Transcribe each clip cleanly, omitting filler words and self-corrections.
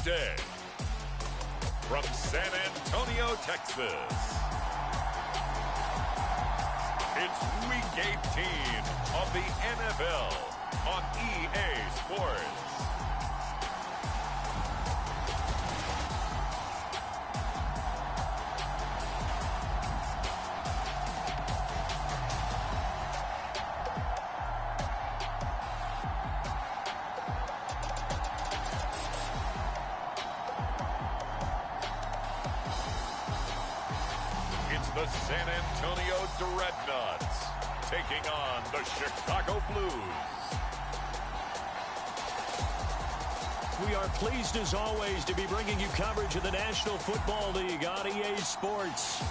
Tuesday, from San Antonio, Texas, it's Week 18 of the NFL on EA Sports. The San Antonio Dreadnoughts taking on the Chicago Blues. We are pleased as always to be bringing you coverage of the National Football League on EA Sports.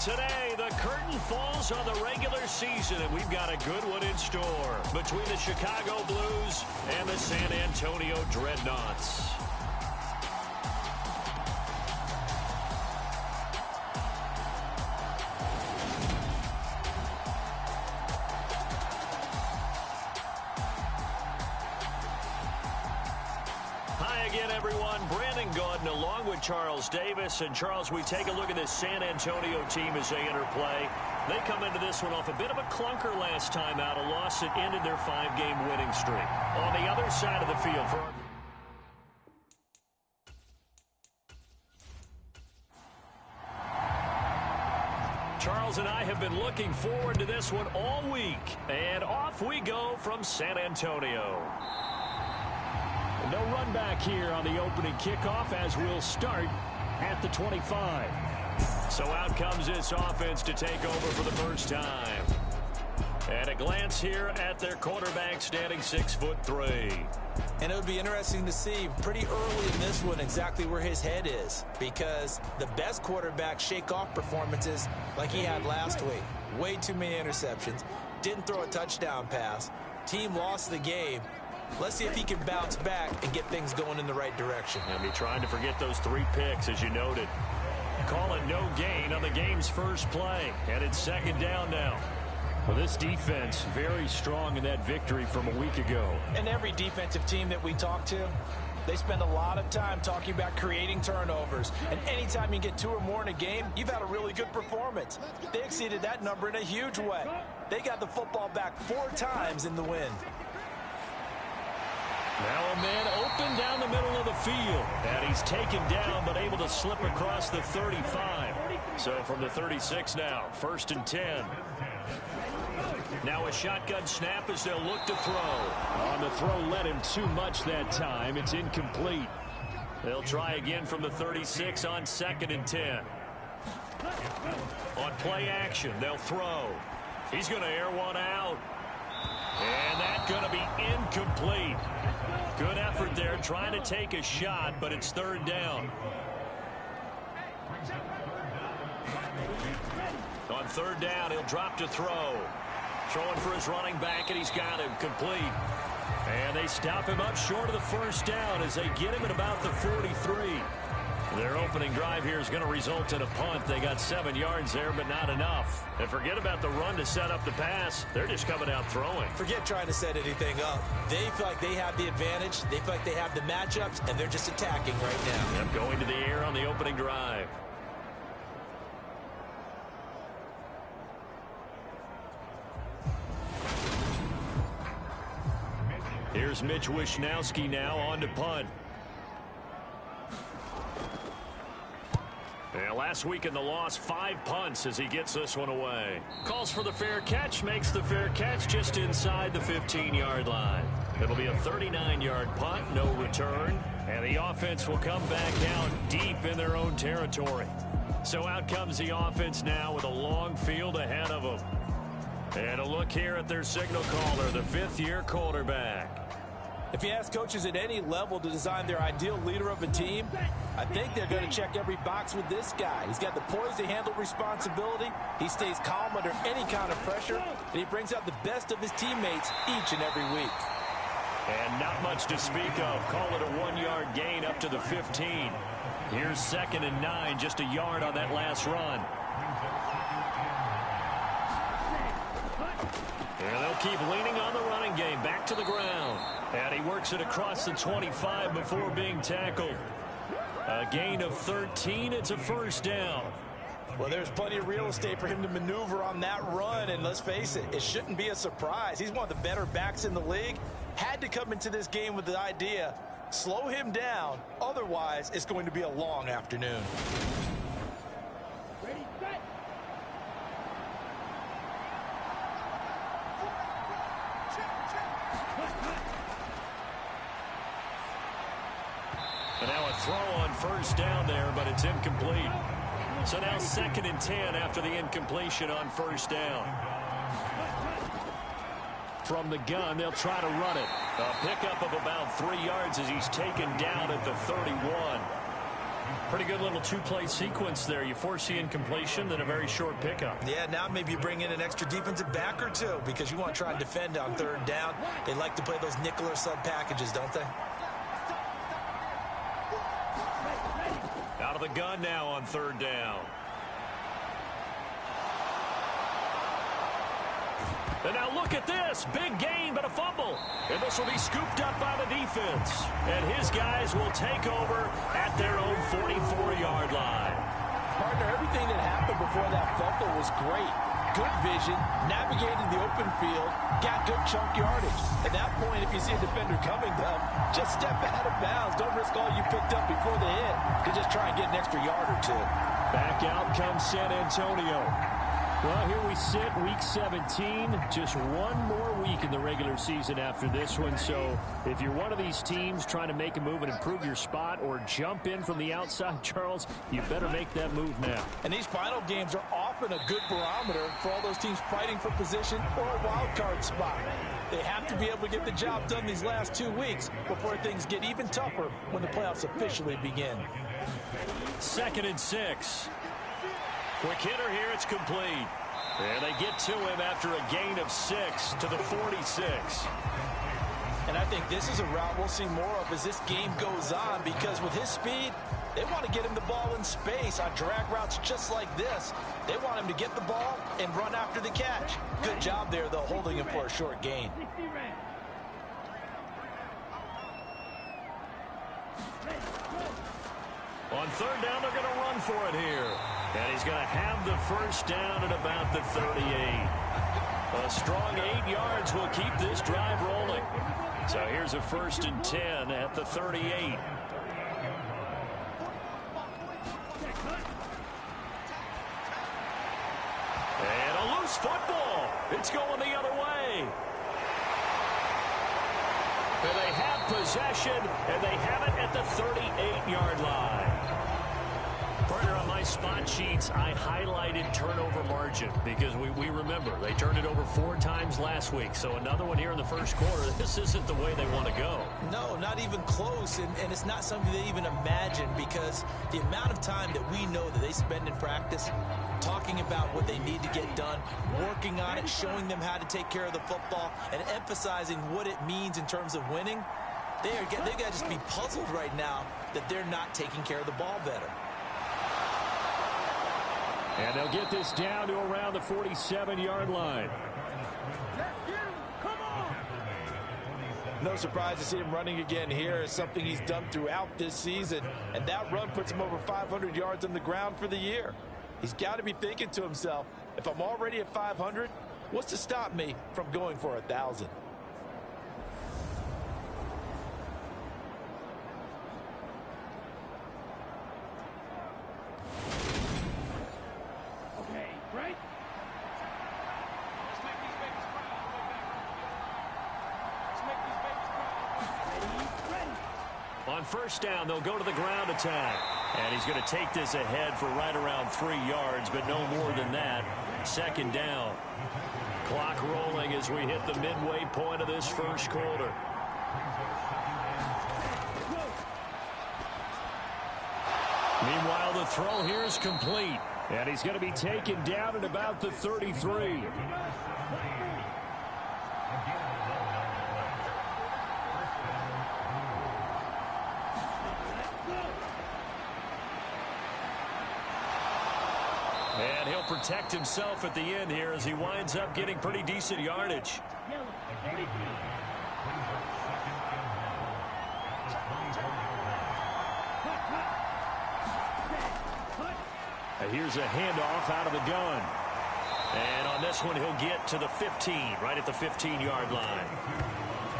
Today, the curtain falls on the regular season, and we've got a good one in store between the Chicago Blues and the San Antonio Dreadnoughts. Along with Charles Davis. And Charles, we take a look at this San Antonio team as they enter play. They come into this one off a bit of a clunker last time out, a loss that ended their 5-game winning streak. On the other side of the field for Charles and I have been looking forward to this one all week. And off we go from San Antonio. No run back here on the opening kickoff as we'll start at the 25. So out comes this offense to take over for the first time. At a glance here at their quarterback standing 6'3". And it would be interesting to see pretty early in this one exactly where his head is, because the best quarterbacks shake off performances like he had last week. Way too many interceptions. Didn't throw a touchdown pass. Team lost the game. Let's see if he can bounce back and get things going in the right direction. He'll be trying to forget those 3 picks, as you noted. Calling no gain on the game's first play. And it's second down now. Well, this defense very strong in that victory from a week ago. And every defensive team that we talk to, they spend a lot of time talking about creating turnovers. And anytime you get 2 or more in a game, you've had a really good performance. They exceeded that number in a huge way. They got the football back 4 times in the win. Now a man open down the middle of the field. And he's taken down but able to slip across the 35. So from the 36 now, 1st and 10. Now a shotgun snap as they'll look to throw. On the throw, led him too much that time. It's incomplete. They'll try again from the 36 on 2nd and 10. On play action, they'll throw. He's going to air one out. And that's going to be incomplete. Good effort there trying to take a shot, but it's 3rd down. On 3rd down, he'll drop to throw. Throwing for his running back, and he's got him complete. And they stop him up short of the 1st down as they get him at about the 43. Their opening drive here is going to result in a punt. They got 7 yards there, but not enough. And forget about the run to set up the pass. They're just coming out throwing. Forget trying to set anything up. They feel like they have the advantage. They feel like they have the matchups, and they're just attacking right now. Yep, going to the air on the opening drive. Here's Mitch Wishnowski now on to punt. And last week in the loss, 5 punts as he gets this one away. Calls for the fair catch, makes the fair catch just inside the 15-yard line. It'll be a 39-yard punt, no return. And the offense will come back out deep in their own territory. So out comes the offense now with a long field ahead of them. And a look here at their signal caller, the 5th-year quarterback. If you ask coaches at any level to design their ideal leader of a team, I think they're going to check every box with this guy. He's got the poise to handle responsibility. He stays calm under any kind of pressure, and he brings out the best of his teammates each and every week. And not much to speak of. Call it a 1-yard gain up to the 15. Here's 2nd and 9, just a yard on that last run. And they'll keep leaning on the running game. Back to the ground. And he works it across the 25 before being tackled. A gain of 13. It's a first down. Well, there's plenty of real estate for him to maneuver on that run, and let's face it, it shouldn't be a surprise. He's one of the better backs in the league. Had to come into this game with the idea, slow him down, otherwise it's going to be a long afternoon. Ready, set. And now a throw on first down there, but it's incomplete. So now 2nd and 10 after the incompletion on first down. From the gun, they'll try to run it. A pickup of about 3 yards as he's taken down at the 31. Pretty good little two-play sequence there. You force the incompletion, then a very short pickup. Yeah, now maybe you bring in an extra defensive back or two because you want to try and defend on 3rd down. They like to play those nickel or sub packages, don't they? Out of the gun now on 3rd down. And now look at this. Big gain, but a fumble. And this will be scooped up by the defense. And his guys will take over at their own 44-yard line. Partner, everything that happened before that fumble was great. Good vision, navigated the open field, got good chunk yardage. At that point, if you see a defender coming, though, just step out of bounds. Don't risk all you picked up before the hit to just try and get an extra yard or two. Back out comes San Antonio. Well, here we sit, week 17. Just one more week in the regular season after this one. So if you're one of these teams trying to make a move and improve your spot or jump in from the outside, Charles, you better make that move now. And these final games are often a good barometer for all those teams fighting for position or a wild card spot. They have to be able to get the job done these last 2 weeks before things get even tougher when the playoffs officially begin. 2nd and 6. Quick hitter here, it's complete. And they get to him after a gain of 6 to the 46. And I think this is a route we'll see more of as this game goes on because with his speed, they want to get him the ball in space on drag routes just like this. They want him to get the ball and run after the catch. Good job there, though, holding him for a short gain. On 3rd down, they're going to run for it here. And he's going to have the first down at about the 38. A strong 8 yards will keep this drive rolling. So here's a 1st and 10 at the 38. And a loose football. It's going the other way. And they have possession, and they have it at the 38-yard line. Partner, on my spot sheets, I highlighted turnover margin because we remember they turned it over 4 times last week. So another one here in the first quarter. This isn't the way they want to go. No, not even close, and it's not something they even imagine because the amount of time that we know that they spend in practice talking about what they need to get done, working on it, showing them how to take care of the football, and emphasizing what it means in terms of winning, they've got to just be puzzled right now that they're not taking care of the ball better. And they'll get this down to around the 47-yard line. No surprise to see him running again here. It's something he's done throughout this season, and that run puts him over 500 yards on the ground for the year. He's got to be thinking to himself, if I'm already at 500, what's to stop me from going for 1,000? Okay, right? Let's make these babies cry all the way back. Let's make these babies cry. Ready, ready. On 1st down, they'll go to the ground attack. And he's going to take this ahead for right around 3 yards, but no more than that. 2nd down. Clock rolling as we hit the midway point of this first quarter. Meanwhile, the throw here is complete. And he's going to be taken down at about the 33. And he'll protect himself at the end here as he winds up getting pretty decent yardage. Here's a handoff out of the gun. And on this one, he'll get to the 15, right at the 15-yard line.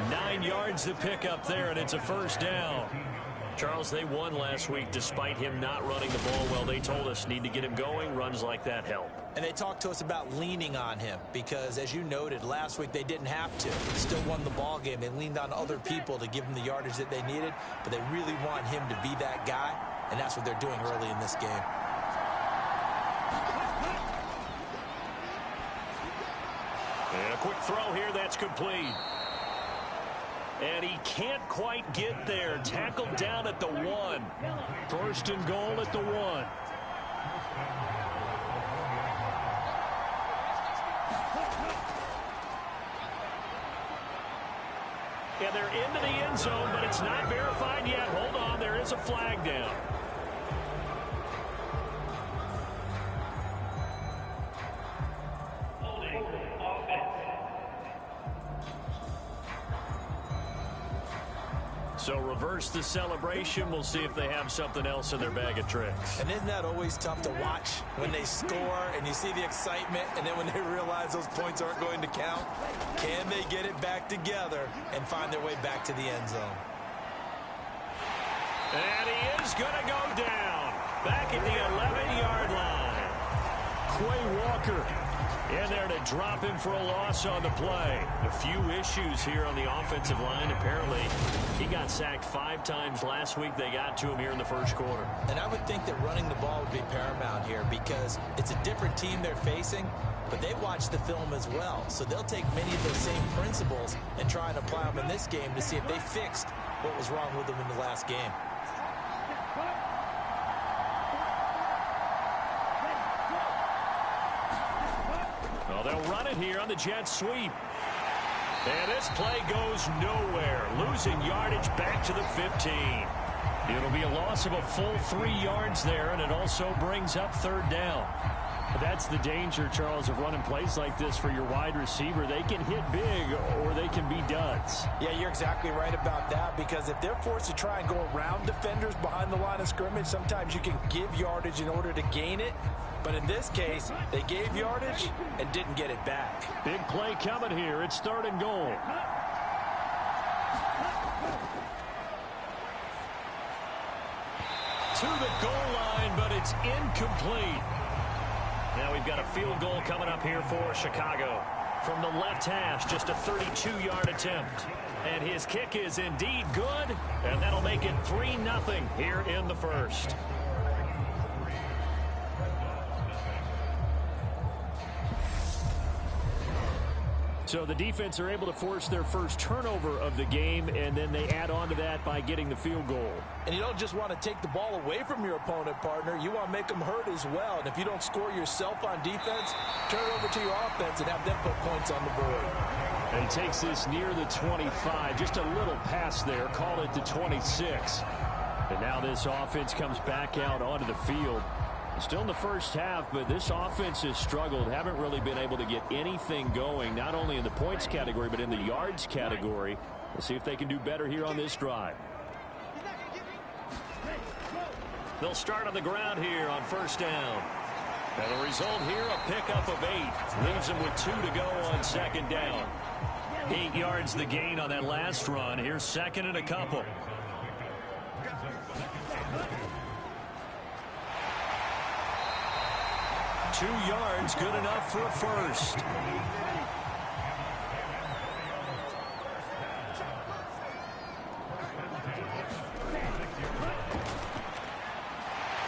9 yards to pick up there, and it's a first down. Charles, they won last week despite him not running the ball well. They told us need to get him going. Runs like that help. And they talked to us about leaning on him because, as you noted, last week they didn't have to. They still won the ball game. They leaned on other people to give them the yardage that they needed, but they really want him to be that guy, and that's what they're doing early in this game. And a quick throw here, that's complete. And he can't quite get there. Tackled down at the 1. First and goal at the 1. And they're into the end zone, but it's not verified yet. Hold on, there is a flag down. So reverse the celebration. We'll see if they have something else in their bag of tricks. And isn't that always tough to watch when they score and you see the excitement, and then when they realize those points aren't going to count? Can they get it back together and find their way back to the end zone? And he is going to go down back at the 11-yard line. Quay Walker in there to drop him for a loss on the play. A few issues here on the offensive line. Apparently, he got sacked 5 times last week. They got to him here in the first quarter. And I would think that running the ball would be paramount here because it's a different team they're facing, but they watch the film as well. So they'll take many of those same principles and try and apply them in this game to see if they fixed what was wrong with them in the last game. Well, they'll run it here on the jet sweep. And this play goes nowhere. Losing yardage back to the 15. It'll be a loss of a full 3 yards there, and it also brings up third down. That's the danger, Charles, of running plays like this for your wide receiver. They can hit big or they can be duds. Yeah, you're exactly right about that, because if they're forced to try and go around defenders behind the line of scrimmage, sometimes you can give yardage in order to gain it. But in this case, they gave yardage and didn't get it back. Big play coming here. It's third and goal. To the goal line, but it's incomplete. Now we've got a field goal coming up here for Chicago. From the left hash, just a 32-yard attempt. And his kick is indeed good, and that'll make it 3-0 here in the first. So the defense are able to force their first turnover of the game, and then they add on to that by getting the field goal. And you don't just want to take the ball away from your opponent, partner. You want to make them hurt as well. And if you don't score yourself on defense, turn it over to your offense and have them put points on the board. And he takes this near the 25. Just a little pass there. Call it the 26. And now this offense comes back out onto the field. Still in the first half, but this offense has struggled. Haven't really been able to get anything going, not only in the points category, but in the yards category. We'll see if they can do better here on this drive. They'll start on the ground here on first down. And the result here, a pickup of 8. Leaves them with 2 to go on second down. 8 yards the gain on that last run. Here's second and a couple. Two yards, good enough for a first.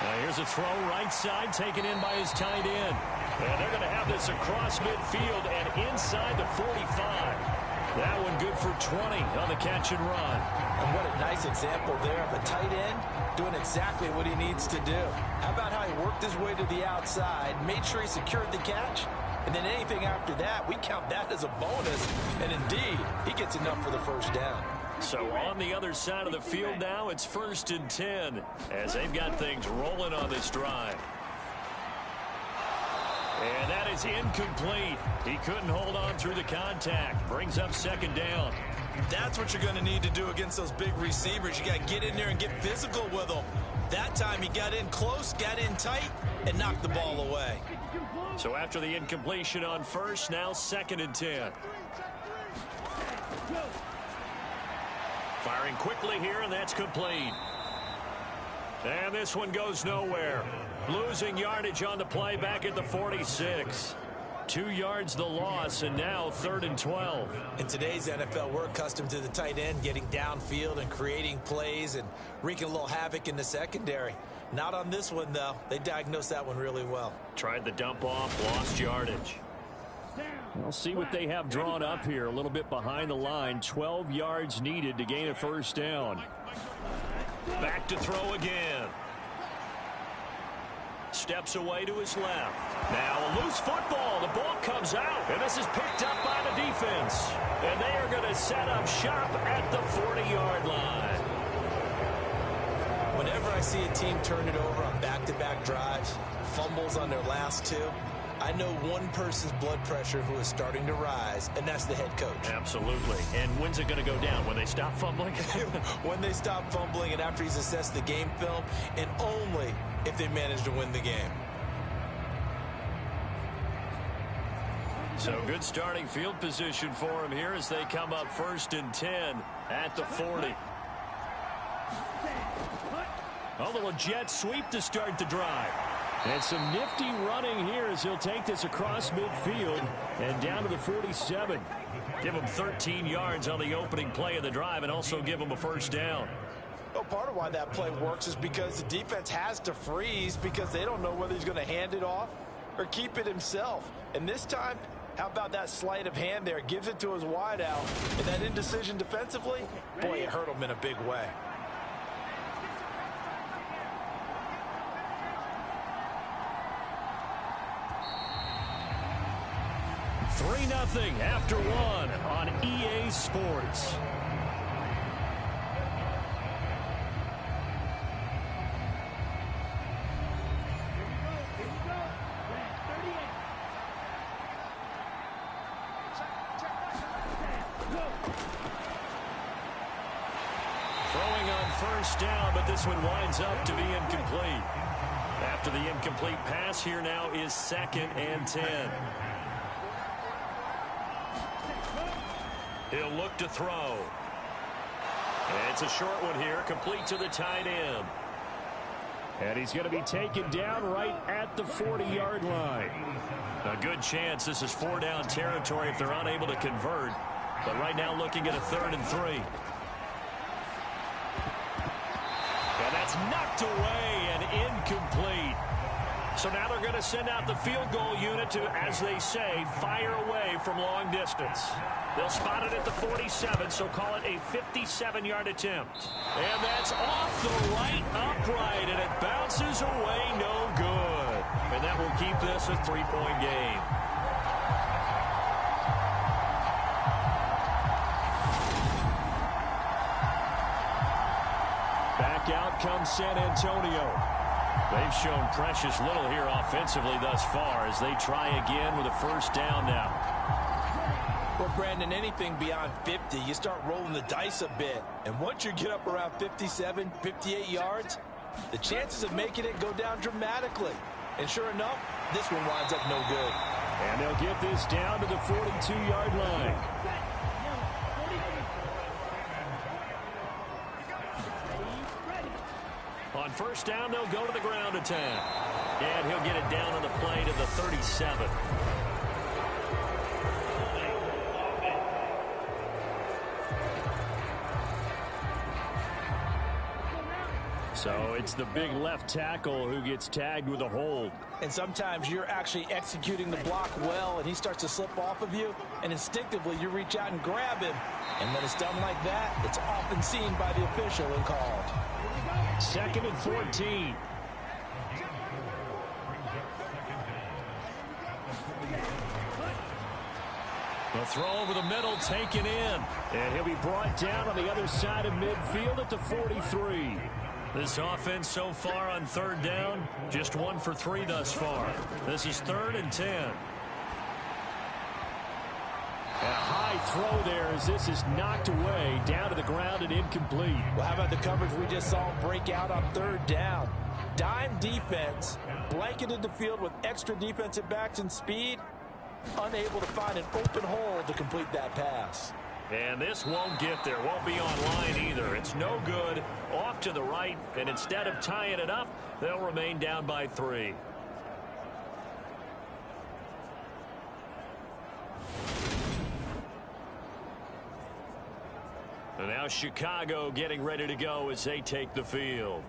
Now here's a throw right side, taken in by his tight end. And they're going to have this across midfield and inside the 45. That one good for 20 on the catch and run. And what a nice example there of a tight end doing exactly what he needs to do. How about how he worked his way to the outside, made sure he secured the catch, and then anything after that, we count that as a bonus. And indeed, he gets enough for the first down. So on the other side of the field now, it's 1st and 10 as they've got things rolling on this drive. And that is incomplete. He couldn't hold on through the contact. Brings up second down. That's what you're going to need to do against those big receivers. You got to get in there and get physical with them. That time he got in close, got in tight, and knocked the ball away. So after the incompletion on first, now 2nd and 10. Firing quickly here, and that's complete. And this one goes nowhere. Losing yardage on the play back at the 46. 2 yards the loss, and now 3rd and 12. In today's NFL, we're accustomed to the tight end getting downfield and creating plays and wreaking a little havoc in the secondary. Not on this one, though. They diagnosed that one really well. Tried the dump off, lost yardage. We'll see what they have drawn up here. A little bit behind the line. 12 yards needed to gain a first down. Back to throw again. Steps away to his left. Now a loose football. The ball comes out. And this is picked up by the defense. And they are going to set up shop at the 40-yard line. Whenever I see a team turn it over on back-to-back drives, fumbles on their last 2, I know one person's blood pressure who is starting to rise, and that's the head coach. Absolutely. And when's it going to go down? When they stop fumbling? When they stop fumbling and after he's assessed the game film, and only if they manage to win the game. So good starting field position for him here as they come up 1st and 10 at the 40. A little jet sweep to start the drive. And some nifty running here as he'll take this across midfield and down to the 47. Give him 13 yards on the opening play of the drive and also give him a first down. Well, part of why that play works is because the defense has to freeze because they don't know whether he's going to hand it off or keep it himself. And this time, how about that sleight of hand there? Gives it to his wideout. And that indecision defensively, boy, it hurt him in a big way. 3-0 after 1 on EA Sports. Throwing on first down, but this one winds up to be incomplete. After the incomplete pass, here now is 2nd and 10. He'll look to throw. And it's a short one here, complete to the tight end. And he's going to be taken down right at the 40-yard line. A good chance this is 4-down territory if they're unable to convert. But right now looking at a 3rd and 3. And that's knocked away and incomplete. So now they're going to send out the field goal unit to, as they say, fire away from long distance. They'll spot it at the 47, so call it a 57-yard attempt. And that's off the right upright, and it bounces away no good. And that will keep this a 3-point game. Back out comes San Antonio. They've shown precious little here offensively thus far as they try again with a first down now. Well, Brandon, anything beyond 50, you start rolling the dice a bit. And once you get up around 57, 58 yards, the chances of making it go down dramatically. And sure enough, this one winds up no good. And they'll get this down to the 42-yard line. On first down, they'll go to the ground attack. And he'll get it down on the play to the 37. So it's the big left tackle who gets tagged with a hold. And sometimes you're actually executing the block well, and he starts to slip off of you, and instinctively you reach out and grab him. And when it's done like that, it's often seen by the official and called. 2nd and 14. The throw over the middle taken in. And he'll be brought down on the other side of midfield at the 43. This offense so far on 3rd down, just 1 for 3 thus far. This is 3rd and 10. And a high throw there as this is knocked away, down to the ground and incomplete. Well, how about the coverage we just saw him break out on third down? Dime defense, blanketed the field with extra defensive backs and speed, unable to find an open hole to complete that pass. And this won't get there, won't be online either. It's no good, off to the right, and instead of tying it up, they'll remain down by 3. And now Chicago getting ready to go as they take the field.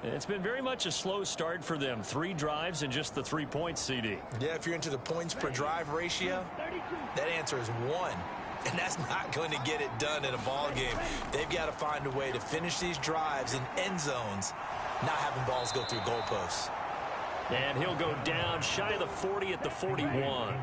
It's been very much a slow start for them. 3 drives and just the 3 points, CD. Yeah, if you're into the points per drive ratio, that answer is 1. And that's not going to get it done in a ball game. They've got to find a way to finish these drives in end zones, not having balls go through goalposts. And he'll go down shy of the 40 at the 41.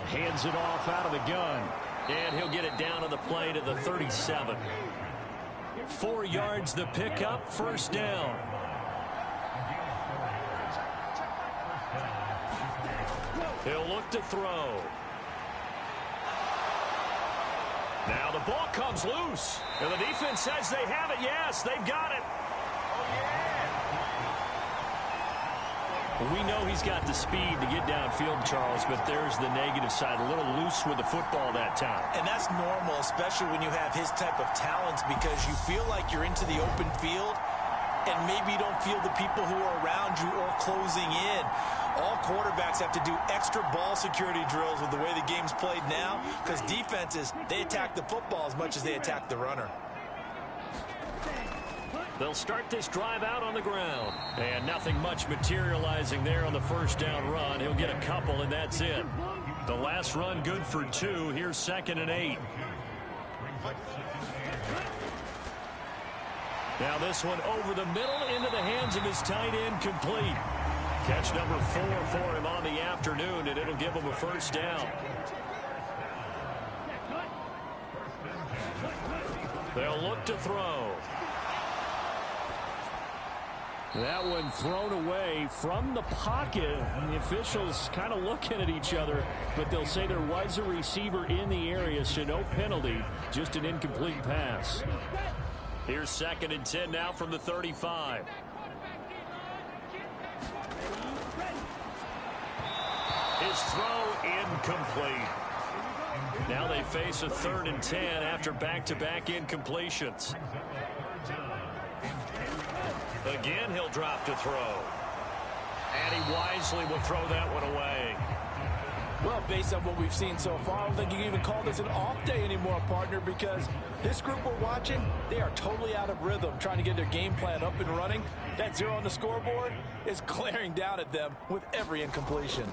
Hands it off out of the gun. And he'll get it down to the play to the 37. 4 yards the pickup, first down. He'll look to throw. Now the ball comes loose. And the defense says they have it. Yes, they've got it. We know he's got the speed to get downfield, Charles, but there's the negative side. A little loose with the football that time. And that's normal, especially when you have his type of talents, because you feel like you're into the open field, and maybe you don't feel the people who are around you or closing in. All quarterbacks have to do extra ball security drills with the way the game's played now, because defenses, they attack the football as much as they attack the runner. They'll start this drive out on the ground. And nothing much materializing there on the first down run. He'll get a couple, and that's it. The last run good for 2. Here's 2nd and 8. Now this one over the middle into the hands of his tight end, complete. Catch number 4 for him on the afternoon, and it'll give him a first down. They'll look to throw. That one thrown away from the pocket. And the officials kind of looking at each other, but they'll say there was a receiver in the area, so no penalty, just an incomplete pass. Here's 2nd and 10 now from the 35. His throw incomplete. Now they face a 3rd and 10 after back-to-back incompletions. Again, he'll drop to throw. And he wisely will throw that one away. Well, based on what we've seen so far, I don't think you can even call this an off day anymore, partner, because this group we're watching, they are totally out of rhythm, trying to get their game plan up and running. That 0 on the scoreboard is glaring down at them with every incompletion.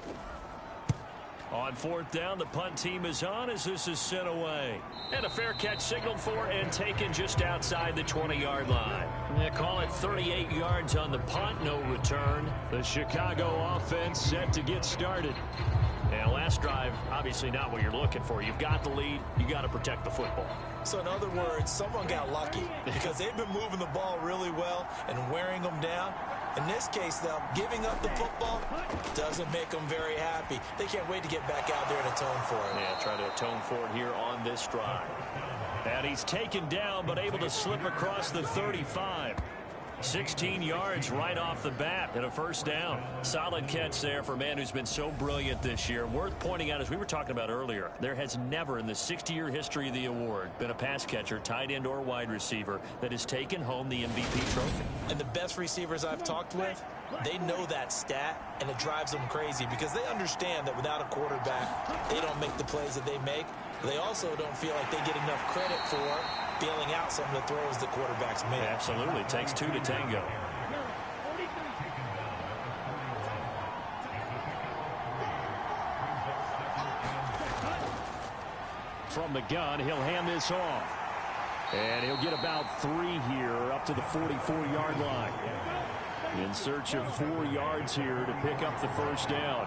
On 4th down, the punt team is on as this is sent away. And a fair catch signaled for and taken just outside the 20-yard line. They call it 38 yards on the punt, no return. The Chicago offense set to get started. And last drive, obviously not what you're looking for. You've got the lead. You got to protect the football. So in other words, someone got lucky because they've been moving the ball really well and wearing them down. In this case, though, giving up the football doesn't make them very happy. They can't wait to get back out there and atone for it. Yeah, try to atone for it here on this drive. And he's taken down, but able to slip across the 35. 16 yards right off the bat and a first down. Solid catch there for a man who's been so brilliant this year. Worth pointing out, as we were talking about earlier, there has never in the 60-year history of the award been a pass catcher, tight end or wide receiver that has taken home the MVP trophy. And the best receivers I've talked with, they know that stat, and it drives them crazy because they understand that without a quarterback, they don't make the plays that they make. They also don't feel like they get enough credit for bailing out some of the throws the quarterbacks make. Absolutely. It takes 2 to tango. From the gun, he'll hand this off. And he'll get about 3 here up to the 44-yard line. In search of 4 yards here to pick up the first down.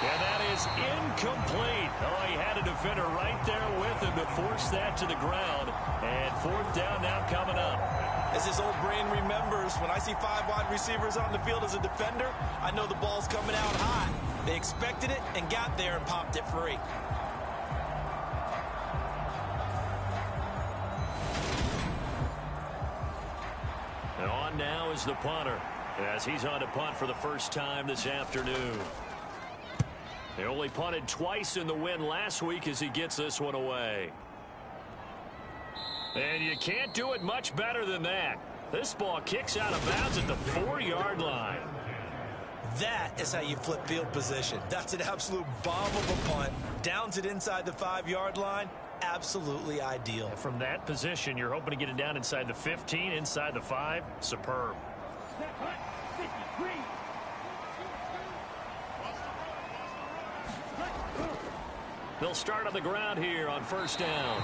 And that is is incomplete. Oh, he had a defender right there with him to force that to the ground. And fourth down now coming up. As his old brain remembers, when I see 5 wide receivers on the field as a defender, I know the ball's coming out hot. They expected it and got there and popped it free. And on now is the punter, as he's on to punt for the first time this afternoon. They only punted twice in the win last week as he gets this one away. And you can't do it much better than that. This ball kicks out of bounds at the 4-yard line. That is how you flip field position. That's an absolute bomb of a punt. Downs it inside the 5-yard line. Absolutely ideal. From that position, you're hoping to get it down inside the 15, inside the 5. Superb. They'll start on the ground here on first down.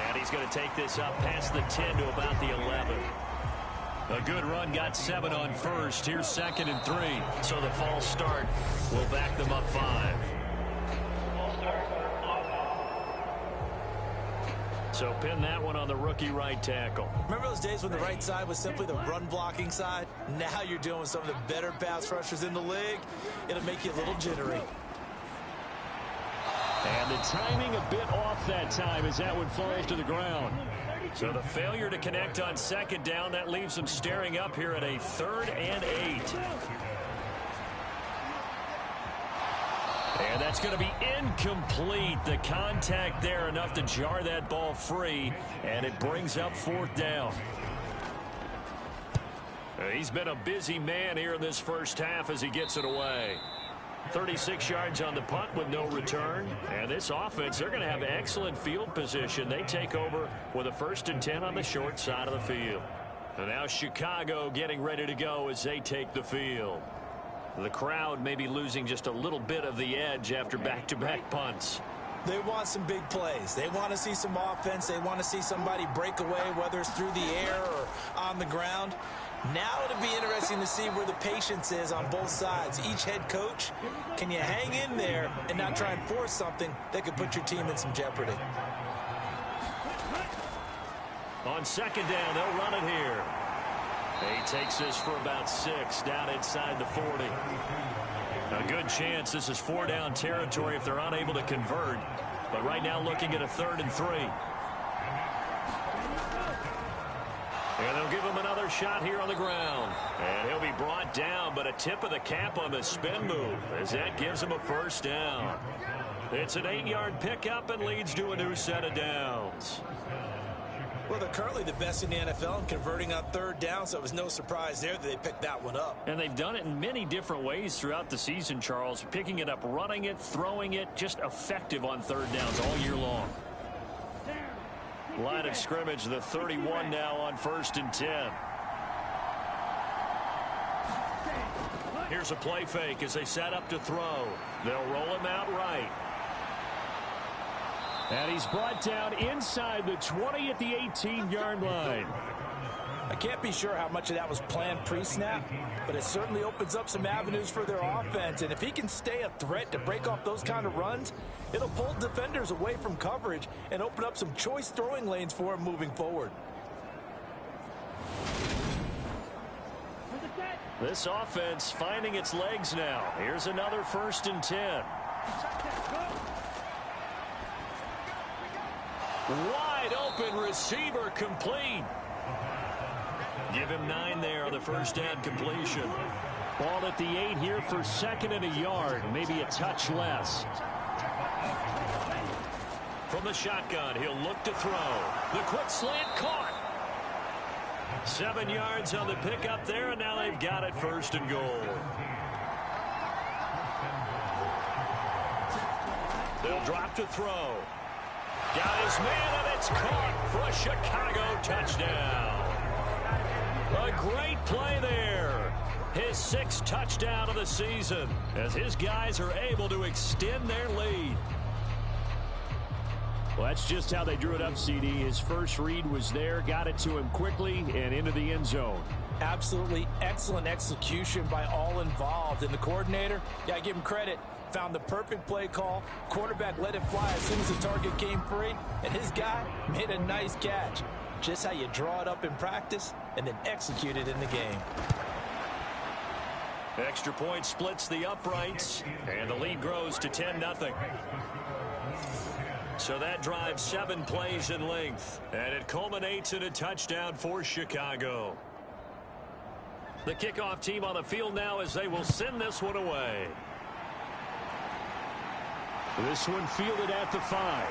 And he's going to take this up past the 10 to about the 11. A good run, got 7 on first. Here's 2nd and 3. So the false start will back them up 5. So pin that one on the rookie right tackle. Remember those days when the right side was simply the run-blocking side? Now you're dealing with some of the better pass rushers in the league. It'll make you a little jittery. And the timing a bit off that time as that one falls to the ground. So the failure to connect on 2nd down, that leaves them staring up here at a 3rd and 8. And that's going to be incomplete. The contact there enough to jar that ball free, and it brings up 4th down. He's been a busy man here in this first half as he gets it away. 36 yards on the punt with no return. And this offense, they're going to have excellent field position. They take over with a 1st and 10 on the short side of the field. And now Chicago getting ready to go as they take the field. The crowd may be losing just a little bit of the edge after back-to-back punts. They want some big plays. They want to see some offense. They want to see somebody break away, whether it's through the air or on the ground. Now it'll be interesting to see where the patience is on both sides. Each head coach, can you hang in there and not try and force something that could put your team in some jeopardy? On 2nd down, they'll run it here. He takes this for about 6 down inside the 40. A good chance this is 4-down territory if they're unable to convert. But right now looking at a 3rd and 3. And they'll give him another shot here on the ground. And he'll be brought down, but a tip of the cap on the spin move as that gives him a 1st down. It's an 8-yard pickup and leads to a new set of downs. Well, they're currently the best in the NFL in converting on 3rd down, so it was no surprise there that they picked that one up. And they've done it in many different ways throughout the season, Charles. Picking it up, running it, throwing it, just effective on 3rd downs all year long. Line of scrimmage, the 31 now on 1st and 10. Here's a play fake as they set up to throw. They'll roll him out right. And he's brought down inside the 20 at the 18-yard line. I can't be sure how much of that was planned pre-snap, but it certainly opens up some avenues for their offense. And if he can stay a threat to break off those kind of runs, it'll pull defenders away from coverage and open up some choice throwing lanes for him moving forward. This offense finding its legs now. Here's another 1st and 10. Wide open receiver complete. Give him 9 there on the 1st down completion. Ball at the 8 here for 2nd and a yard. Maybe a touch less. From the shotgun, he'll look to throw. The quick slant caught. 7 yards on the pickup there, and now they've got it 1st and goal. They'll drop to throw. Got his man, and it's caught for a Chicago touchdown. A great play there. His 6th touchdown of the season as his guys are able to extend their lead. Well, that's just how they drew it up, CD. His first read was there, got it to him quickly, and into the end zone. Absolutely excellent execution by all involved. And the coordinator, yeah, I give him credit. found the perfect play call. Quarterback let it fly as soon as the target came free, and his guy made a nice catch. Just how you draw it up in practice and then execute it in the game. Extra point splits the uprights, and the lead grows to 10-0. So that drives 7 plays in length, and it culminates in a touchdown for Chicago. The kickoff team on the field now as they will send this one away. This one fielded at the 5.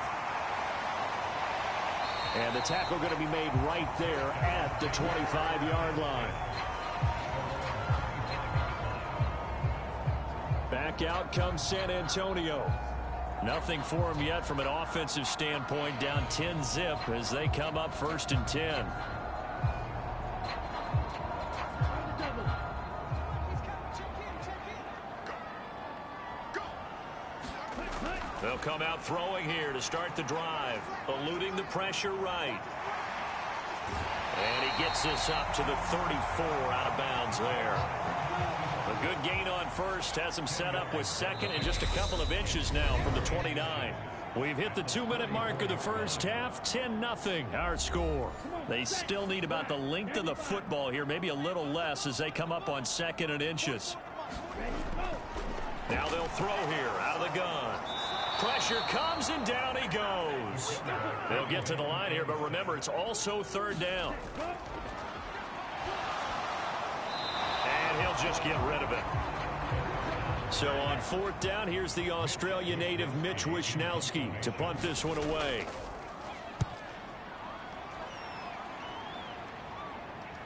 And the tackle going to be made right there at the 25-yard line. Back out comes San Antonio. Nothing for them yet from an offensive standpoint, down 10-zip as they come up 1st and 10. They'll come out throwing here to start the drive, eluding the pressure right. And he gets this up to the 34, out of bounds there. A good gain on first has him set up with second and just a couple of inches now from the 29. We've hit the 2-minute mark of the first half, 10-0 our score. They still need about the length of the football here, maybe a little less as they come up on 2nd and inches. Now they'll throw here out of the gun. Pressure comes and down he goes. They'll get to the line here, but remember it's also 3rd down. And he'll just get rid of it. So on 4th down, here's the Australia native Mitch Wishnowski to punt this one away.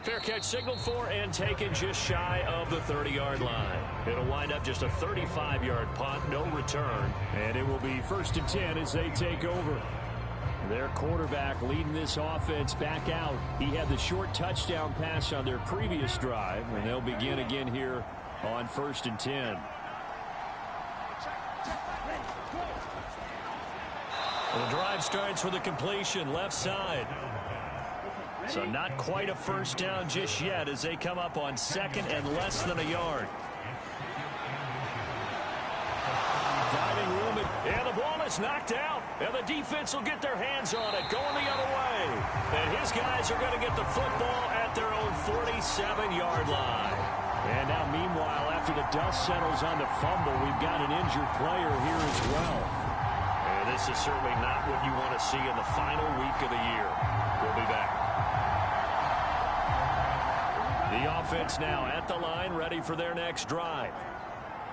Fair catch signaled for and taken just shy of the 30-yard line. It'll wind up just a 35-yard punt, no return. And it will be 1st and 10 as they take over. Their quarterback leading this offense back out. He had the short touchdown pass on their previous drive, and they'll begin again here on 1st and 10. The drive starts with a completion left side. So not quite a 1st down just yet as they come up on 2nd and less than a yard. Finding room, and the ball is knocked out. And the defense will get their hands on it, going the other way. And his guys are going to get the football at their own 47-yard line. And now, meanwhile, after the dust settles on the fumble, we've got an injured player here as well. And this is certainly not what you want to see in the final week of the year. We'll be back. The offense now at the line, ready for their next drive.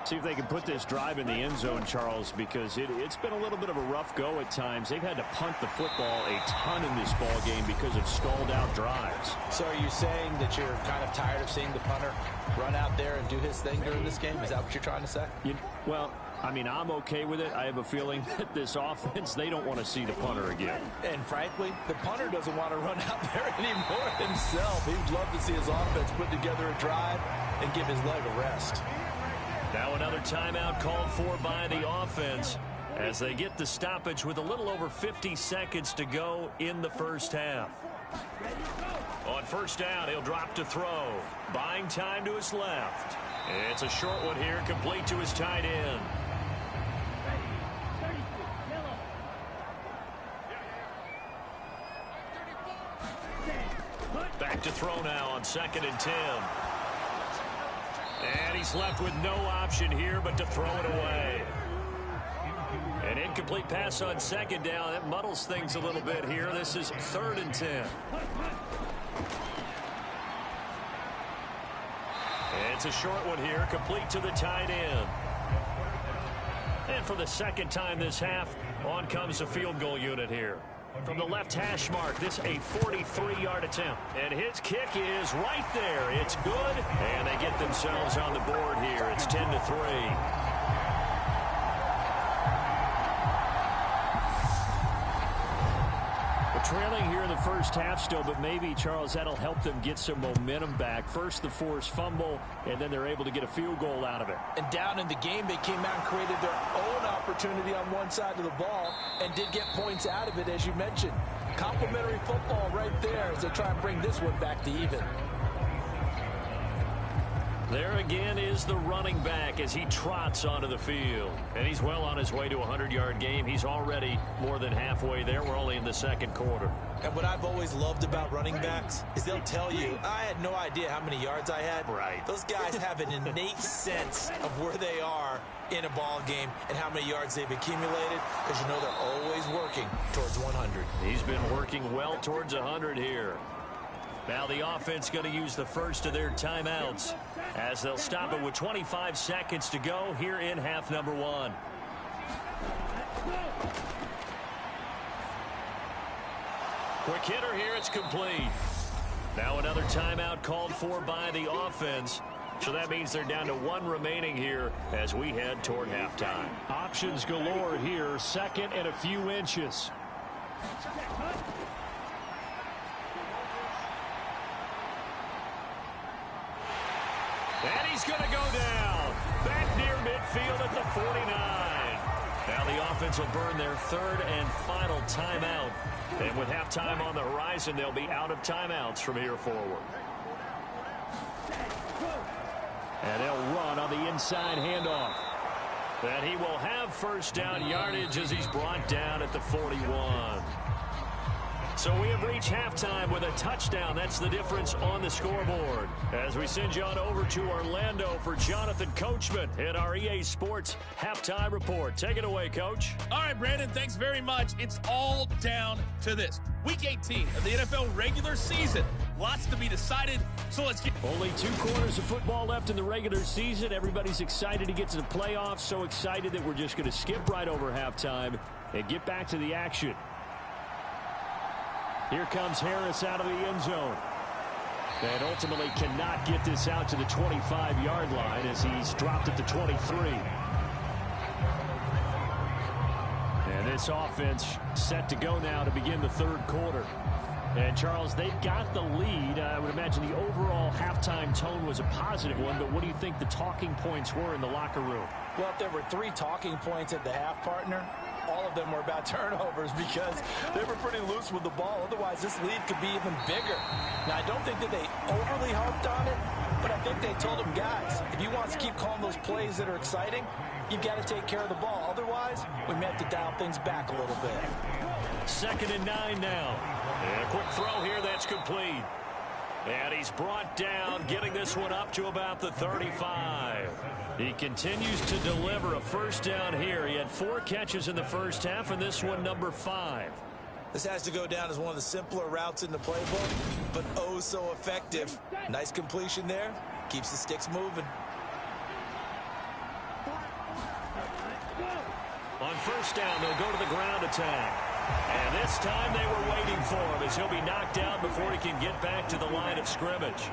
See if they can put this drive in the end zone, Charles, because it's been a little bit of a rough go at times. They've had to punt the football a ton in this ball game because of stalled-out drives. So are you saying that you're kind of tired of seeing the punter run out there and do his thing during this game? Is that what you're trying to say? Well, I mean, I'm okay with it. I have a feeling that this offense, they don't want to see the punter again. And frankly, the punter doesn't want to run out there anymore himself. He'd love to see his offense put together a drive and give his leg a rest. Now another timeout called for by the offense as they get the stoppage with a little over 50 seconds to go in the first half. On 1st down, he'll drop to throw. Buying time to his left. It's a short one here, complete to his tight end. Back to throw now on 2nd and 10. And he's left with no option here but to throw it away. An incomplete pass on 2nd down. That muddles things a little bit here. This is 3rd and 10. It's a short one here, complete to the tight end. And for the 2nd time this half, on comes the field goal unit here. From the left hash mark, this a 43-yard attempt. And his kick is right there. It's good, and they get themselves on the board here. It's 10-3. Trailing here in the first half still, but maybe, Charles, that'll help them get some momentum back. First the forced fumble, and then they're able to get a field goal out of it. And down in the game, they came out and created their own opportunity on one side of the ball and did get points out of it, as you mentioned. Complimentary football right there as they try and bring this one back to even. There again is the running back as he trots onto the field. And he's well on his way to a 100-yard game. He's already more than halfway there. We're only in the second quarter. And what I've always loved about running backs is they'll tell you, I had no idea how many yards I had. Right. Those guys have an innate sense of where they are in a ball game and how many yards they've accumulated, because you know they're always working towards 100. He's been working well towards 100 here. Now the offense going to use the first of their timeouts as they'll stop it with 25 seconds to go here in half number one. Quick hitter here, it's complete. Now another timeout called for by the offense. So that means they're down to one remaining here as we head toward halftime. Options galore here, second and a few inches. And he's going to go down. Back near midfield at the 49. Now the offense will burn their third and final timeout. And with halftime on the horizon, they'll be out of timeouts from here forward. And they'll run on the inside handoff. And he will have first down yardage as he's brought down at the 41. So we have reached halftime with a touchdown. That's the difference on the scoreboard. As we send you on over to Orlando for Jonathan Coachman in our EA Sports Halftime Report. Take it away, Coach. All right, Brandon, thanks very much. It's all down to this. Week 18 of the NFL regular season. Lots to be decided, so let's get... Only 2 quarters of football left in the regular season. Everybody's excited to get to the playoffs, so excited that we're just going to skip right over halftime and get back to the action. Here comes Harris out of the end zone. And ultimately cannot get this out to the 25-yard line as he's dropped at the 23. And this offense set to go now to begin the third quarter. And, Charles, they've got the lead. I would imagine the overall halftime tone was a positive one, but what do you think the talking points were in the locker room? Well, if there were 3 talking points at the half, partner, all of them were about turnovers because they were pretty loose with the ball. Otherwise, this lead could be even bigger. Now, I don't think that they overly harped on it, but I think they told them, guys, if you want to keep calling those plays that are exciting, you've got to take care of the ball. Otherwise, we may have to dial things back a little bit. 2nd and 9 now. And a quick throw here that's complete. And he's brought down, getting this one up to about the 35. He continues to deliver a first down here. He had 4 catches in the first half, and this one number 5. This has to go down as one of the simpler routes in the playbook, but oh so effective. Nice completion there. Keeps the sticks moving. On first down, they'll go to the ground attack. And this time they were waiting for him as he'll be knocked down before he can get back to the line of scrimmage.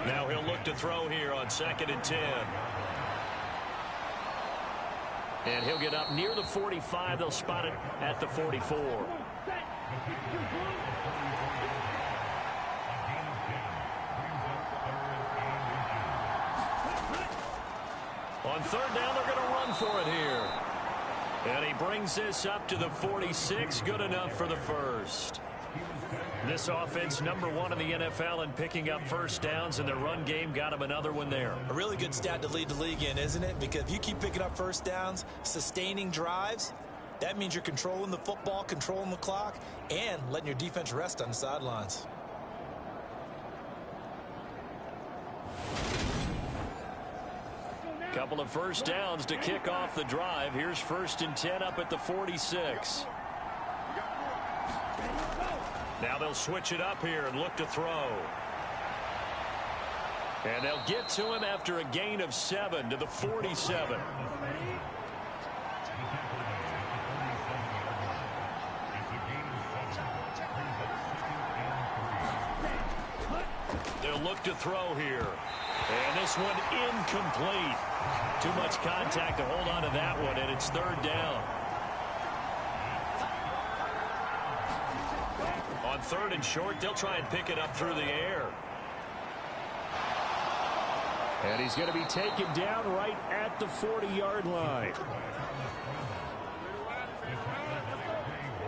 Now he'll look to throw here on 2nd and 10. And he'll get up near the 45. They'll spot it at the 44. On third down, they're going to run for it here. And he brings this up to the 46. Good enough for the first. This offense, number 1 in the NFL in picking up first downs, and their run game got him another one there. A really good stat to lead the league in, isn't it? Because if you keep picking up first downs, sustaining drives, that means you're controlling the football, controlling the clock, and letting your defense rest on the sidelines. Couple of first downs to kick off the drive. Here's 1st and 10 up at the 46. Now they'll switch it up here and look to throw. And they'll get to him after a gain of 7 to the 47. They'll look to throw here. And this one incomplete. Too much contact to hold on to that one, and it's 3rd down. On 3rd and short, they'll try and pick it up through the air. And he's going to be taken down right at the 40-yard line.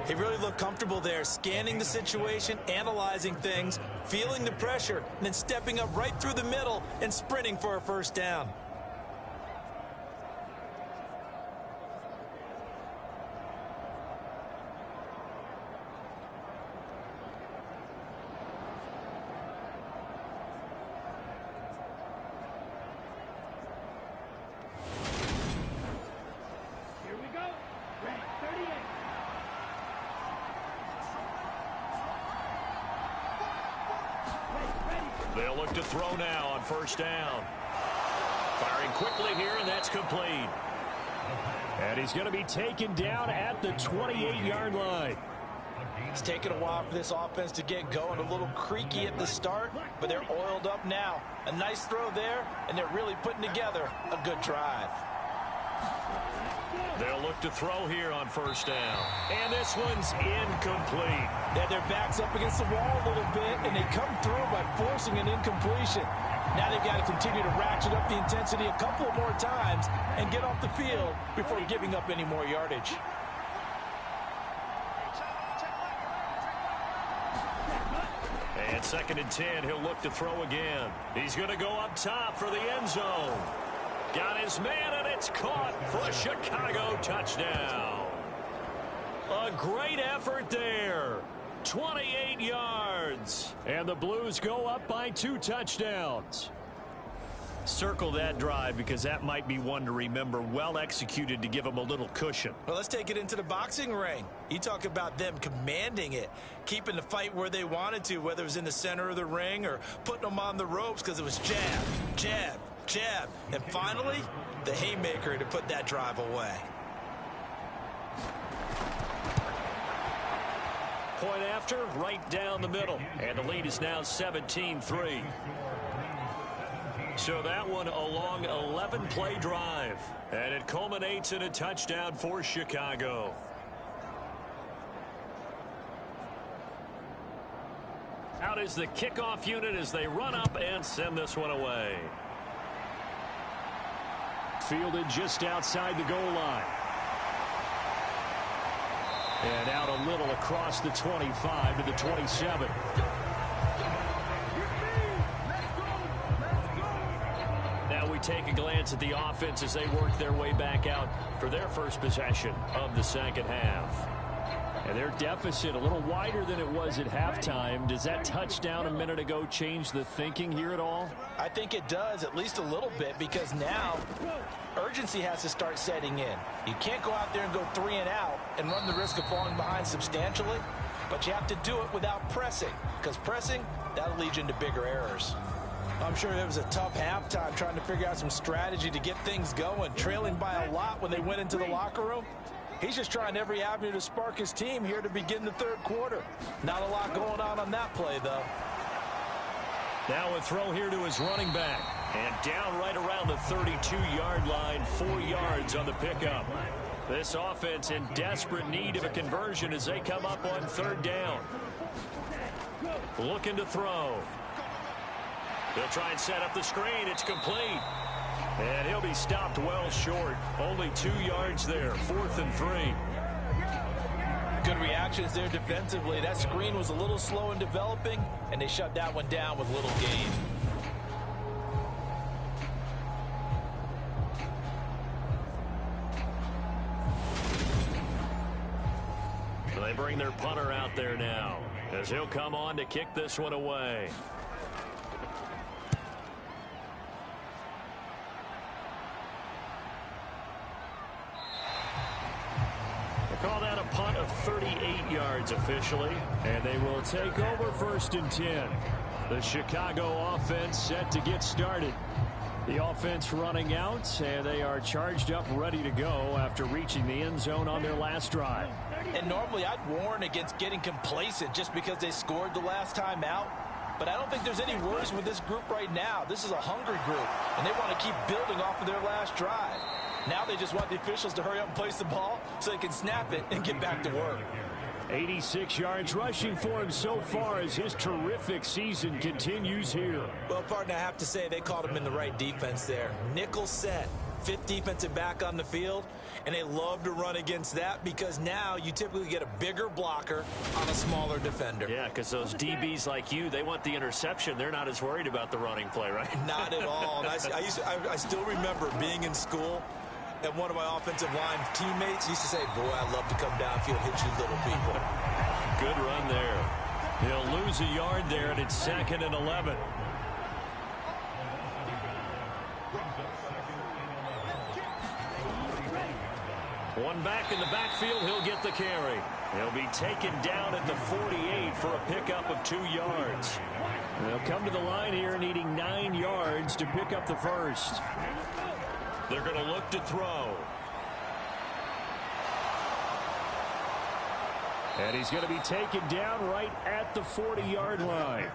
He really looked comfortable there, scanning the situation, analyzing things, feeling the pressure, and then stepping up right through the middle and sprinting for a first down. Here we go. Red 38. They'll look to throw now on first down. Firing quickly here, and that's complete. And he's going to be taken down at the 28-yard line. It's taken a while for this offense to get going. A little creaky at the start, but they're oiled up now. A nice throw there, and they're really putting together a good drive. They'll look to throw here on first down. And this one's incomplete. They had their backs up against the wall a little bit, and they come through by forcing an incompletion. Now they've got to continue to ratchet up the intensity a couple more times and get off the field before giving up any more yardage. And 2nd and 10, he'll look to throw again. He's going to go up top for the end zone. Got his man, and it's caught for a Chicago touchdown. A great effort there. 28 yards. And the Blues go up by 2 touchdowns. Circle that drive because that might be one to remember. Well executed to give them a little cushion. Well, let's take it into the boxing ring. You talk about them commanding it, keeping the fight where they wanted to, whether it was in the center of the ring or putting them on the ropes because it was jab, jab, jab. And finally, the haymaker to put that drive away. Point after, right down the middle. And the lead is now 17-3. So that one a long 11-play drive. And it culminates in a touchdown for Chicago. Out is the kickoff unit as they run up and send this one away. Fielded just outside the goal line. And out a little across the 25 to the 27. Now we take a glance at the offense as they work their way back out for their first possession of the second half. And their deficit a little wider than it was at halftime. Does that touchdown a minute ago change the thinking here at all? I think it does, at least a little bit, because now urgency has to start setting in. You can't go out there and go 3 and out and run the risk of falling behind substantially, but you have to do it without pressing, because pressing, that'll lead you into bigger errors. I'm sure it was a tough halftime trying to figure out some strategy to get things going, trailing by a lot when they went into the locker room. He's just trying every avenue to spark his team here to begin the third quarter. Not a lot going on that play, though. Now a throw here to his running back. And down right around the 32-yard line, 4 yards on the pickup. This offense in desperate need of a conversion as they come up on third down. Looking to throw. He'll try and set up the screen. It's complete. And he'll be stopped well short. Only 2 yards there. 4th and 3. Good reactions there defensively. That screen was a little slow in developing, and they shut that one down with little gain. They bring their punter out there now as he'll come on to kick this one away. Call that a punt of 38 yards officially. And they will take over 1st and 10. The Chicago offense set to get started. The offense running out, and they are charged up, ready to go after reaching the end zone on their last drive. And normally I'd warn against getting complacent just because they scored the last time out. But I don't think there's any worries with this group right now. This is a hungry group, and they want to keep building off of their last drive. Now they just want the officials to hurry up and place the ball so they can snap it and get back to work. 86 yards rushing for him so far as his terrific season continues here. Well, partner, I have to say they called him in the right defense there. Nickel set, fifth defensive back on the field, and they love to run against that because now you typically get a bigger blocker on a smaller defender. Yeah, because those DBs like you, they want the interception. They're not as worried about the running play, right? Not at all. And I still remember being in school, and one of my offensive line teammates used to say, boy, I love to come downfield, hit you little people. Good run there. He'll lose a yard there, and it's 2nd and 11. One back in the backfield, he'll get the carry. He'll be taken down at the 48 for a pickup of 2 yards. They'll come to the line here needing 9 yards to pick up the first. They're going to look to throw. And he's going to be taken down right at the 40-yard line.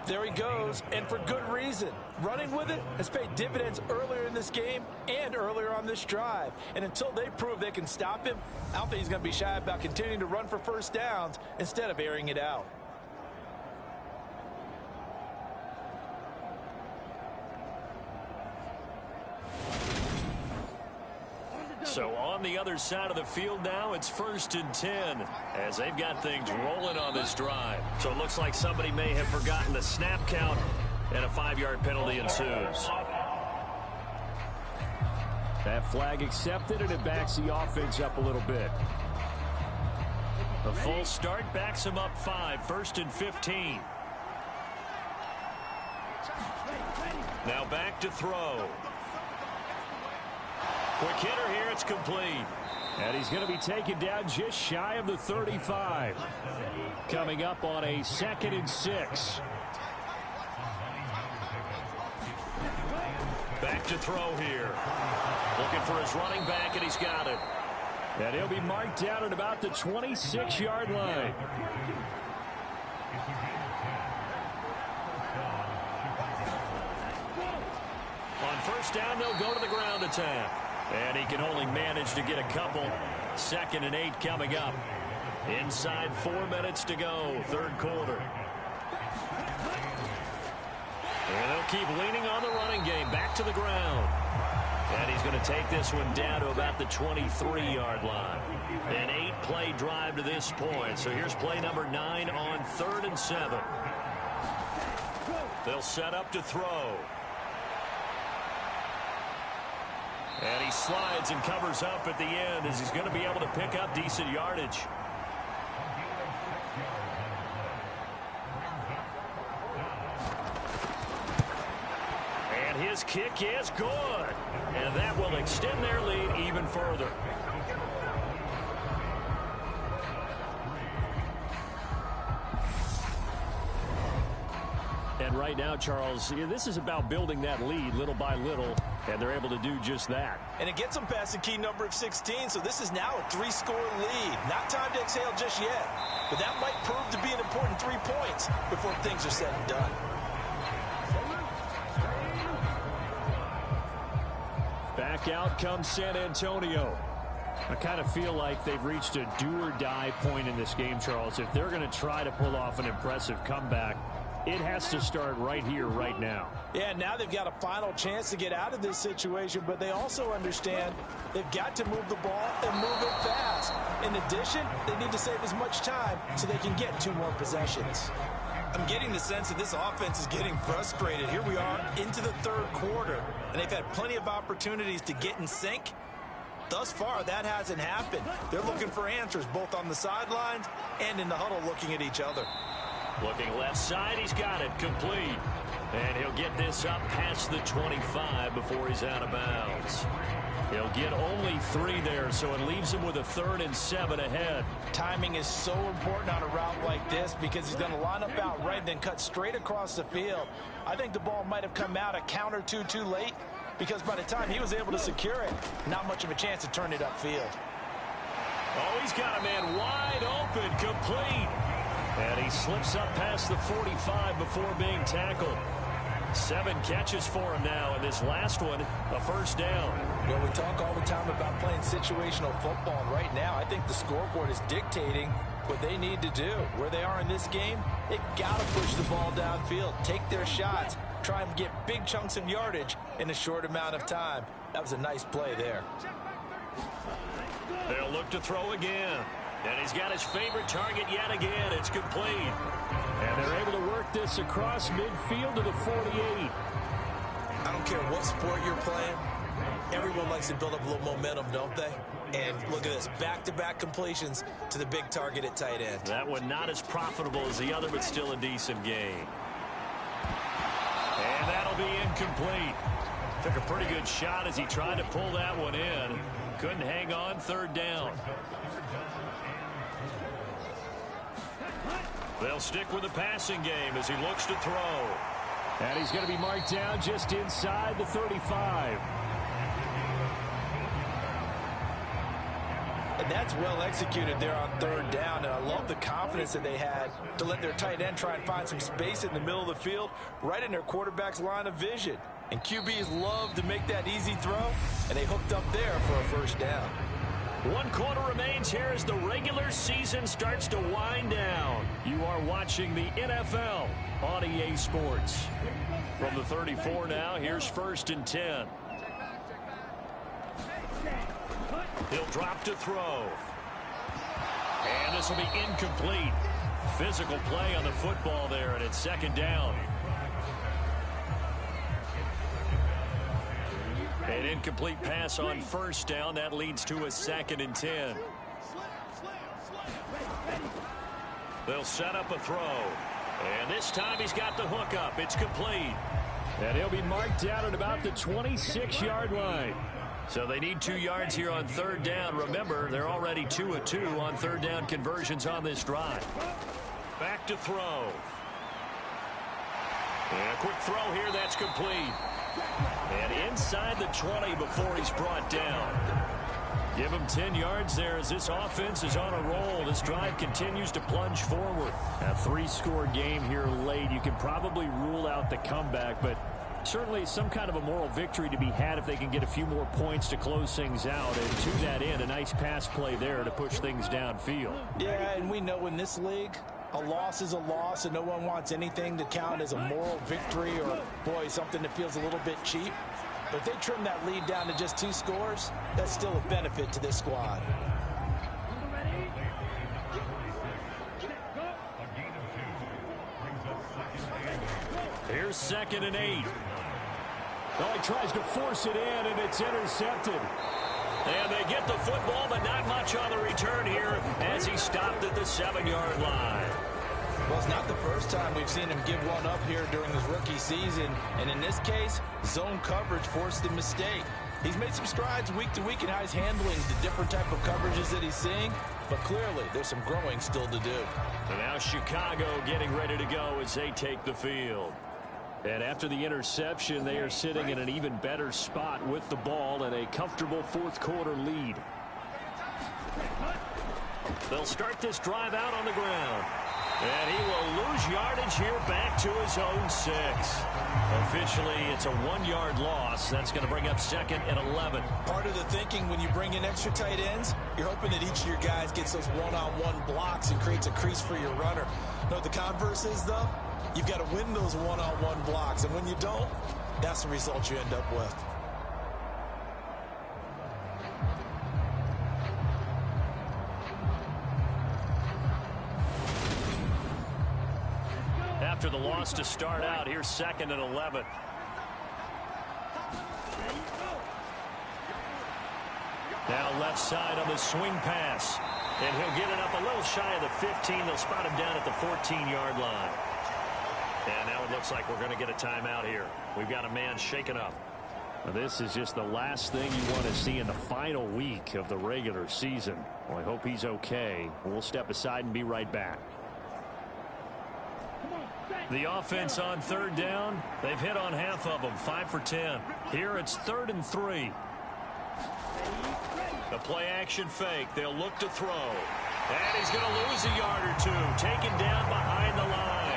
There he goes, and for good reason. Running with it has paid dividends earlier in this game and earlier on this drive. And until they prove they can stop him, I don't think he's going to be shy about continuing to run for first downs instead of airing it out. So on the other side of the field now, it's 1st and 10 as they've got things rolling on this drive. So it looks like somebody may have forgotten the snap count, and a 5-yard penalty ensues. That flag accepted, and it backs the offense up a little bit. A full start backs him up 5, 1st and 15. Now back to throw. Quick hitter here, it's complete. And he's going to be taken down just shy of the 35. Coming up on a 2nd and 6. Back to throw here. Looking for his running back, and he's got it. And he'll be marked down at about the 26-yard line. On first down, they'll go to the ground attack. And he can only manage to get a couple. 2nd and 8 coming up. Inside 4 minutes to go, 3rd quarter. And they'll keep leaning on the running game. Back to the ground. And he's going to take this one down to about the 23-yard line. An 8-play drive to this point. So here's play number 9 on 3rd and 7. They'll set up to throw. And he slides and covers up at the end as he's going to be able to pick up decent yardage. And his kick is good. And that will extend their lead even further. And right now, Charles, this is about building that lead little by little, and they're able to do just that. And it gets them past the key number of 16, so this is now a 3-score lead. Not time to exhale just yet, but that might prove to be an important 3 points before things are said and done. Back out comes San Antonio. I kind of feel like they've reached a do-or-die point in this game, Charles. If they're going to try to pull off an impressive comeback, it has to start right here, right now. Yeah, now they've got a final chance to get out of this situation, but they also understand they've got to move the ball and move it fast. In addition, they need to save as much time so they can get 2 more possessions. I'm getting the sense that this offense is getting frustrated. Here we are into the 3rd quarter, and they've had plenty of opportunities to get in sync. Thus far, that hasn't happened. They're looking for answers both on the sidelines and in the huddle looking at each other. Looking left side, he's got it complete. And he'll get this up past the 25 before he's out of bounds. He'll get only 3 there, so it leaves him with a 3rd and 7 ahead. Timing is so important on a route like this because he's going to line up out right and then cut straight across the field. I think the ball might have come out a count or two too late because by the time he was able to secure it, not much of a chance to turn it upfield. Oh, he's got a man wide open, complete. And he slips up past the 45 before being tackled. 7 catches for him now, and this last one, a first down. Well, we talk all the time about playing situational football, and right now I think the scoreboard is dictating what they need to do. Where they are in this game, they've got to push the ball downfield, take their shots, try and get big chunks of yardage in a short amount of time. That was a nice play there. They'll look to throw again. And he's got his favorite target yet again. It's complete. And they're able to work this across midfield to the 48. I don't care what sport you're playing. Everyone likes to build up a little momentum, don't they? And look at this, back-to-back completions to the big target at tight end. That one not as profitable as the other, but still a decent game. And that'll be incomplete. Took a pretty good shot as he tried to pull that one in. Couldn't hang on, third down. They'll stick with the passing game as he looks to throw. And he's going to be marked down just inside the 35. And that's well executed there on third down. And I love the confidence that they had to let their tight end try and find some space in the middle of the field, right in their quarterback's line of vision. And QBs love to make that easy throw, and they hooked up there for a first down. 1 quarter remains here as the regular season starts to wind down. You are watching the NFL on EA Sports. From the 34 now, here's 1st and 10. He'll drop to throw. And this will be incomplete. Physical play on the football there, and it's 2nd down. An incomplete pass on 1st down. That leads to a 2nd and 10. They'll set up a throw. And this time he's got the hook up. It's complete. And he'll be marked down at about the 26-yard line. So they need 2 yards here on 3rd down. Remember, they're already 2 of 2 on 3rd down conversions on this drive. Back to throw. And a quick throw here. That's complete. And inside the 20 before he's brought down. Give him 10 yards there as this offense is on a roll. This drive continues to plunge forward. A 3-score game here late. You can probably rule out the comeback, but certainly some kind of a moral victory to be had if they can get a few more points to close things out. And to that end, a nice pass play there to push things downfield. Yeah, and we know in this league, a loss is a loss, and no one wants anything to count as a moral victory or, boy, something that feels a little bit cheap. But if they trim that lead down to just 2 scores, that's still a benefit to this squad. Here's 2nd and 8. Oh, he tries to force it in, and it's intercepted. And they get the football, but not much on the return here as he stopped at the 7-yard line. Well, it's not the first time we've seen him give one up here during his rookie season. And in this case, zone coverage forced the mistake. He's made some strides week to week in how he's handling the different type of coverages that he's seeing. But clearly, there's some growing still to do. And now Chicago getting ready to go as they take the field. And after the interception, they are sitting in an even better spot with the ball and a comfortable 4th quarter lead. They'll start this drive out on the ground. And he will lose yardage here back to his own 6. Officially, it's a 1-yard loss. That's going to bring up 2nd and 11. Part of the thinking when you bring in extra tight ends, you're hoping that each of your guys gets those one-on-one blocks and creates a crease for your runner. You know what the converse is, though? You've got to win those one-on-one blocks. And when you don't, that's the result you end up with. After the loss to start out, here's 2nd and 11. Now left side on the swing pass. And he'll get it up a little shy of the 15. They'll spot him down at the 14-yard line. And now it looks like we're going to get a timeout here. We've got a man shaken up. Well, this is just the last thing you want to see in the final week of the regular season. Well, I hope he's okay. We'll step aside and be right back. The offense on 3rd down, they've hit on half of them, 5 for 10. Here it's 3rd and 3. The play action fake. They'll look to throw. And he's going to lose a yard or 2. Taken down behind the line.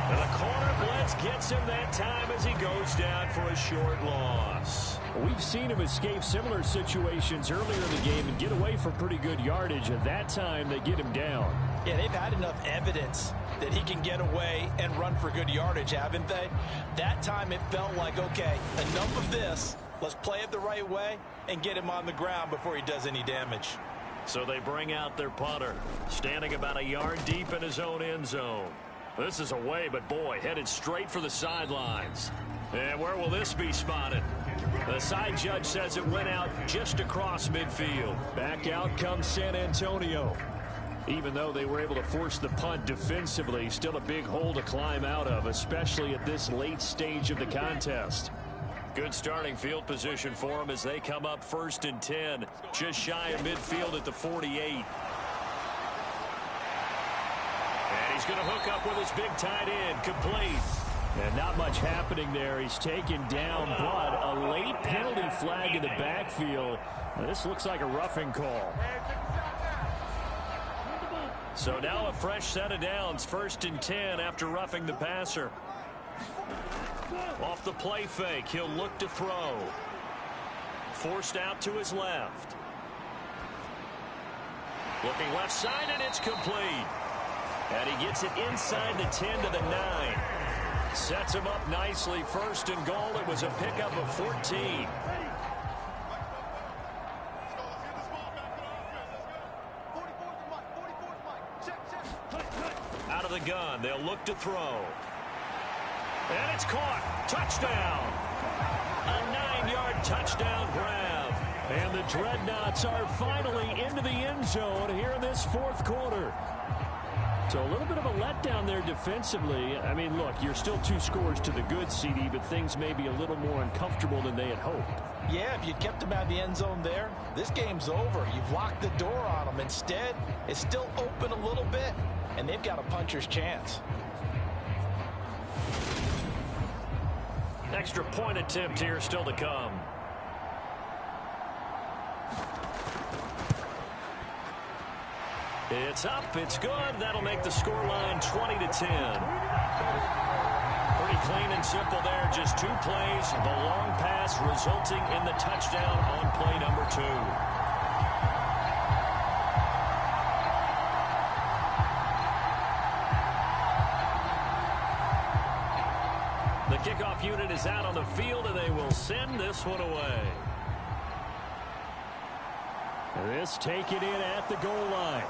And the corner blitz gets him that time as he goes down for a short loss. We've seen him escape similar situations earlier in the game and get away for pretty good yardage. At that time, they get him down. Yeah, they've had enough evidence that he can get away and run for good yardage, haven't they? That time it felt like, okay, enough of this. Let's play it the right way and get him on the ground before he does any damage. So they bring out their punter, standing about a yard deep in his own end zone. This is away, but boy, headed straight for the sidelines. And where will this be spotted? The side judge says it went out just across midfield. Back out comes San Antonio. Even though they were able to force the punt defensively, still a big hole to climb out of, especially at this late stage of the contest. Good starting field position for them as they come up 1st and 10, just shy of midfield at the 48. And he's going to hook up with his big tight end, complete. And not much happening there. He's taken down, but a late penalty flag in the backfield. Now, this looks like a roughing call. So now a fresh set of downs, 1st and 10 after roughing the passer. Off the play fake, he'll look to throw. Forced out to his left. Looking left side, and it's complete. And he gets it inside the 10 to the 9. Sets him up nicely, 1st and goal. It was a pickup of 14. Out of the gun, they'll look to throw. And it's caught. Touchdown. A 9-yard touchdown grab. And the Dreadnoughts are finally into the end zone here in this 4th quarter. So a little bit of a letdown there defensively. I mean, look, you're still 2 scores to the good, CD, but things may be a little more uncomfortable than they had hoped. Yeah, if you kept him out of the end zone there, this game's over. You've locked the door on him. Instead, it's still open a little bit, and they've got a puncher's chance. Extra point attempt here still to come. It's up, it's good. That'll make the scoreline 20 to 10. Pretty clean and simple there. Just 2 plays. The long pass resulting in the touchdown on play number 2. The kickoff unit is out on the field, and they will send this one away. This taken in at the goal line.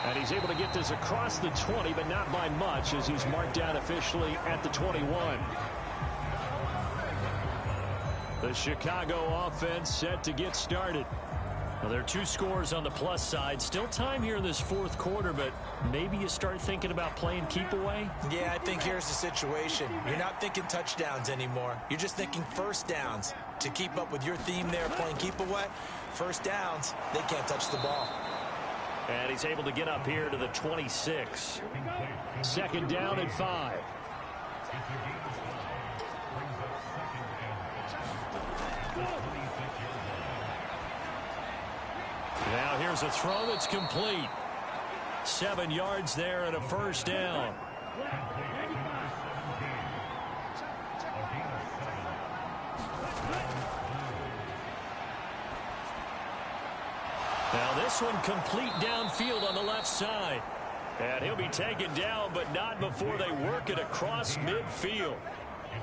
And he's able to get this across the 20, but not by much, as he's marked down officially at the 21. The Chicago offense set to get started. Well, there are 2 scores on the plus side. Still time here in this 4th quarter, but maybe you start thinking about playing keep away? Yeah, I think here's the situation. You're not thinking touchdowns anymore. You're just thinking 1st downs. To keep up with your theme there, playing keep away, 1st downs, they can't touch the ball. And he's able to get up here to the 26. 2nd down and 5. Now here's a throw that's complete. 7 yards there and a 1st down. Now this one complete downfield on the left side. And he'll be taken down, but not before they work it across midfield.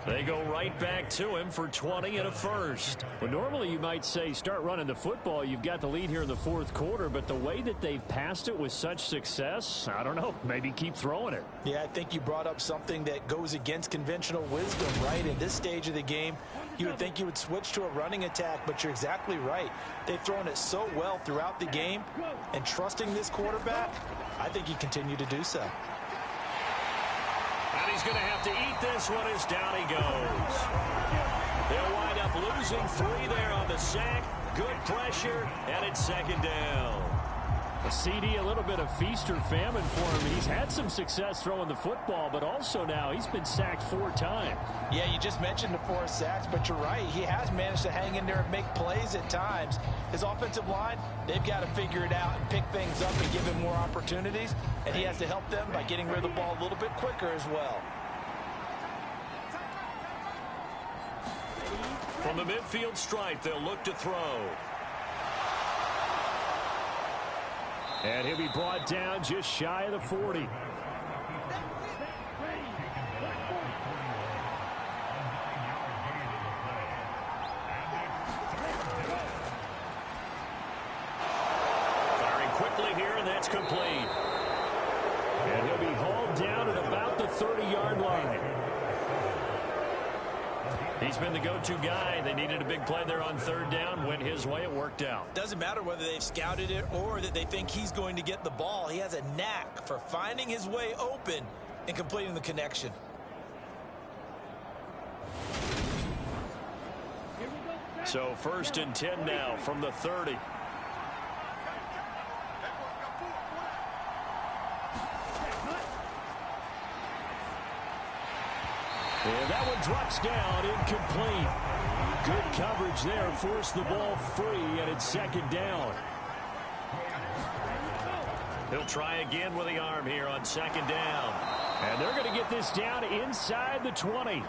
They go right back to him for 20 and a 1st. Well, normally you might say start running the football. You've got the lead here in the 4th quarter, but the way that they've passed it with such success, I don't know, maybe keep throwing it. Yeah, I think you brought up something that goes against conventional wisdom, right? In this stage of the game, you would think you would switch to a running attack, but you're exactly right. They've thrown it so well throughout the game, and trusting this quarterback, I think he continued to do so. And he's going to have to eat this one as down he goes. They'll wind up losing 3 there on the sack. Good pressure, and it's 2nd down. A CD, a little bit of feast or famine for him. He's had some success throwing the football, but also now he's been sacked 4 times. Yeah, you just mentioned the 4 sacks, but you're right. He has managed to hang in there and make plays at times. His offensive line, they've got to figure it out and pick things up and give him more opportunities, and he has to help them by getting rid of the ball a little bit quicker as well. From the midfield stripe, they'll look to throw. And he'll be brought down just shy of the 40. Quickly here, and that's complete. And he'll be hauled down at about the 30-yard line. He's been the go-to guy. They needed a big play there on third down. Went his way. It worked out. Doesn't matter whether they've scouted it or that they think he's going to get the ball. He has a knack for finding his way open and completing the connection. So 1st and 10 now from the 30. And that one drops down, incomplete. Good coverage there, forced the ball free, and it's 2nd down. He'll try again with the arm here on 2nd down. And they're going to get this down inside the 20.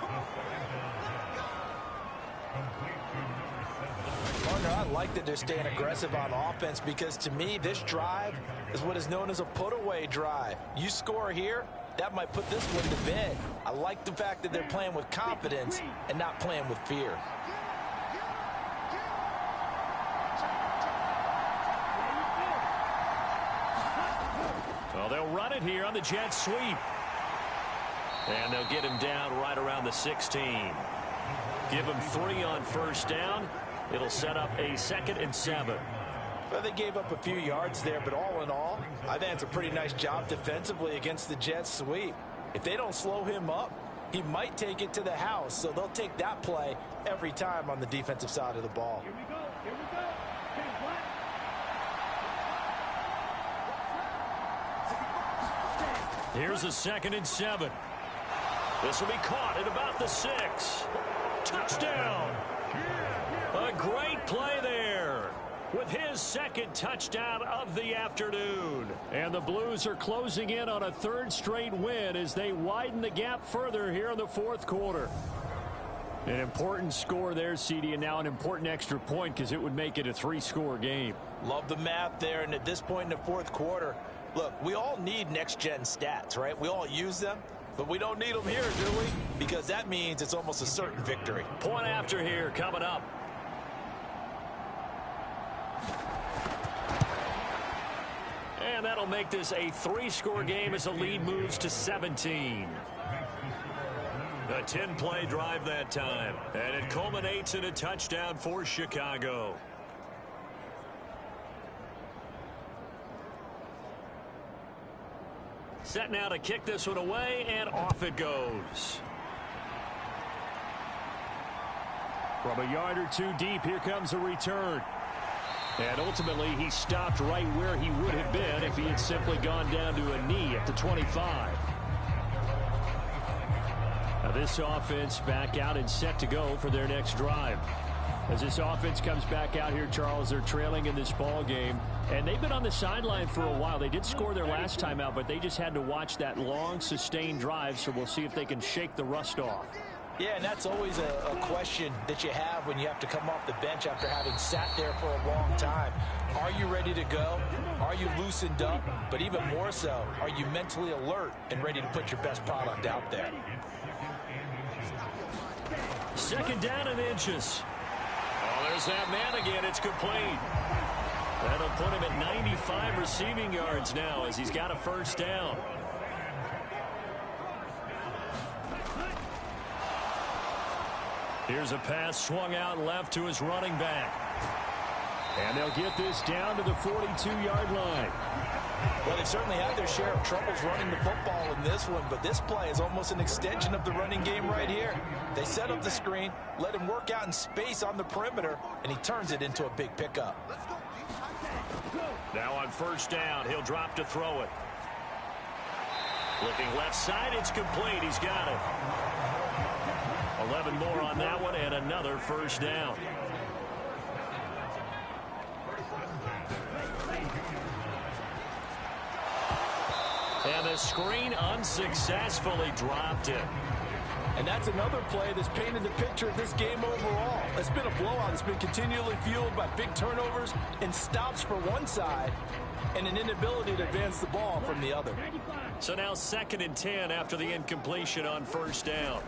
Partner, I like that they're staying aggressive on offense because to me, this drive is what is known as a put-away drive. You score here, that might put this one to bed. I like the fact that they're playing with confidence and not playing with fear. Well, they'll run it here on the jet sweep. And they'll get him down right around the 16. Give him 3 on 1st down. It'll set up a 2nd and 7. Well, they gave up a few yards there, but all in all, I think it's a pretty nice job defensively against the jet sweep. If they don't slow him up, he might take it to the house, so they'll take that play every time on the defensive side of the ball. Here we go. Here we go. Okay, what? Here's a 2nd and 7. This will be caught at about the 6. Touchdown. A great play there with his 2nd touchdown of the afternoon. And the Blues are closing in on a 3rd straight win as they widen the gap further here in the 4th quarter. An important score there, CD, and now an important extra point because it would make it a 3-score game. Love the math there, and at this point in the 4th quarter, look, we all need next-gen stats, right? We all use them, but we don't need them here, do we? Because that means it's almost a certain victory. Point after here coming up. And that'll make this a 3-score game as the lead moves to 17. A 10-play drive that time. And it culminates in a touchdown for Chicago. Set now to kick this one away, and off it goes. From a yard or 2 deep, here comes a return. And ultimately, he stopped right where he would have been if he had simply gone down to a knee at the 25. Now this offense back out and set to go for their next drive. As this offense comes back out here, Charles, they're trailing in this ball game. And they've been on the sideline for a while. They did score their last time out, but they just had to watch that long, sustained drive. So we'll see if they can shake the rust off. Yeah, and that's always a question that you have when you have to come off the bench after having sat there for a long time. Are you ready to go? Are you loosened up? But even more so, are you mentally alert and ready to put your best product out there? 2nd down and inches. Oh, there's that man again. It's complete. That'll put him at 95 receiving yards now as he's got a 1st down. Here's a pass swung out left to his running back. And they'll get this down to the 42-yard line. Well, they certainly had their share of troubles running the football in this one, but this play is almost an extension of the running game right here. They set up the screen, let him work out in space on the perimeter, and he turns it into a big pickup. Now on 1st down, he'll drop to throw it. Looking left side, it's complete. He's got it. 11 more on that one, and another 1st down. And the screen unsuccessfully dropped it. And that's another play that's painted the picture of this game overall. It's been a blowout. It's been continually fueled by big turnovers and stops for one side and an inability to advance the ball from the other. So now 2nd and 10 after the incompletion on 1st down.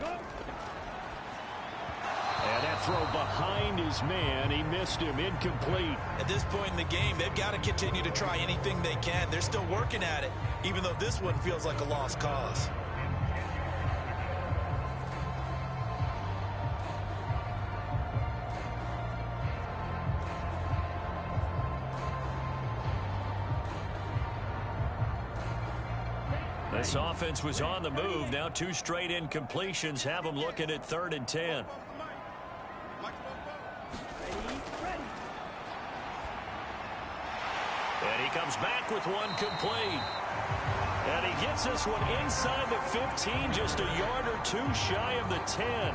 And that throw behind his man. He missed him. Incomplete. At this point in the game, they've got to continue to try anything they can. They're still working at it, even though this one feels like a lost cause. This offense was on the move. Now 2 straight incompletions have them looking at 3rd and 10. And he comes back with one complete. And he gets this one inside the 15, just a yard or 2 shy of the 10.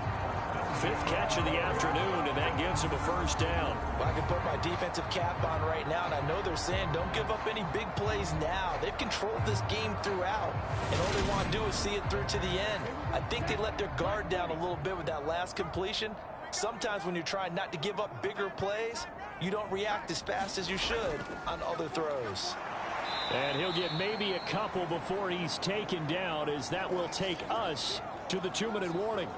5th catch of the afternoon, and that gives him a 1st down. Well, I can put my defensive cap on right now, and I know they're saying don't give up any big plays now. They've controlled this game throughout, and all they want to do is see it through to the end. I think they let their guard down a little bit with that last completion. Sometimes when you're trying not to give up bigger plays, you don't react as fast as you should on other throws. And he'll get maybe a couple before he's taken down, as that will take us to the 2-minute warning.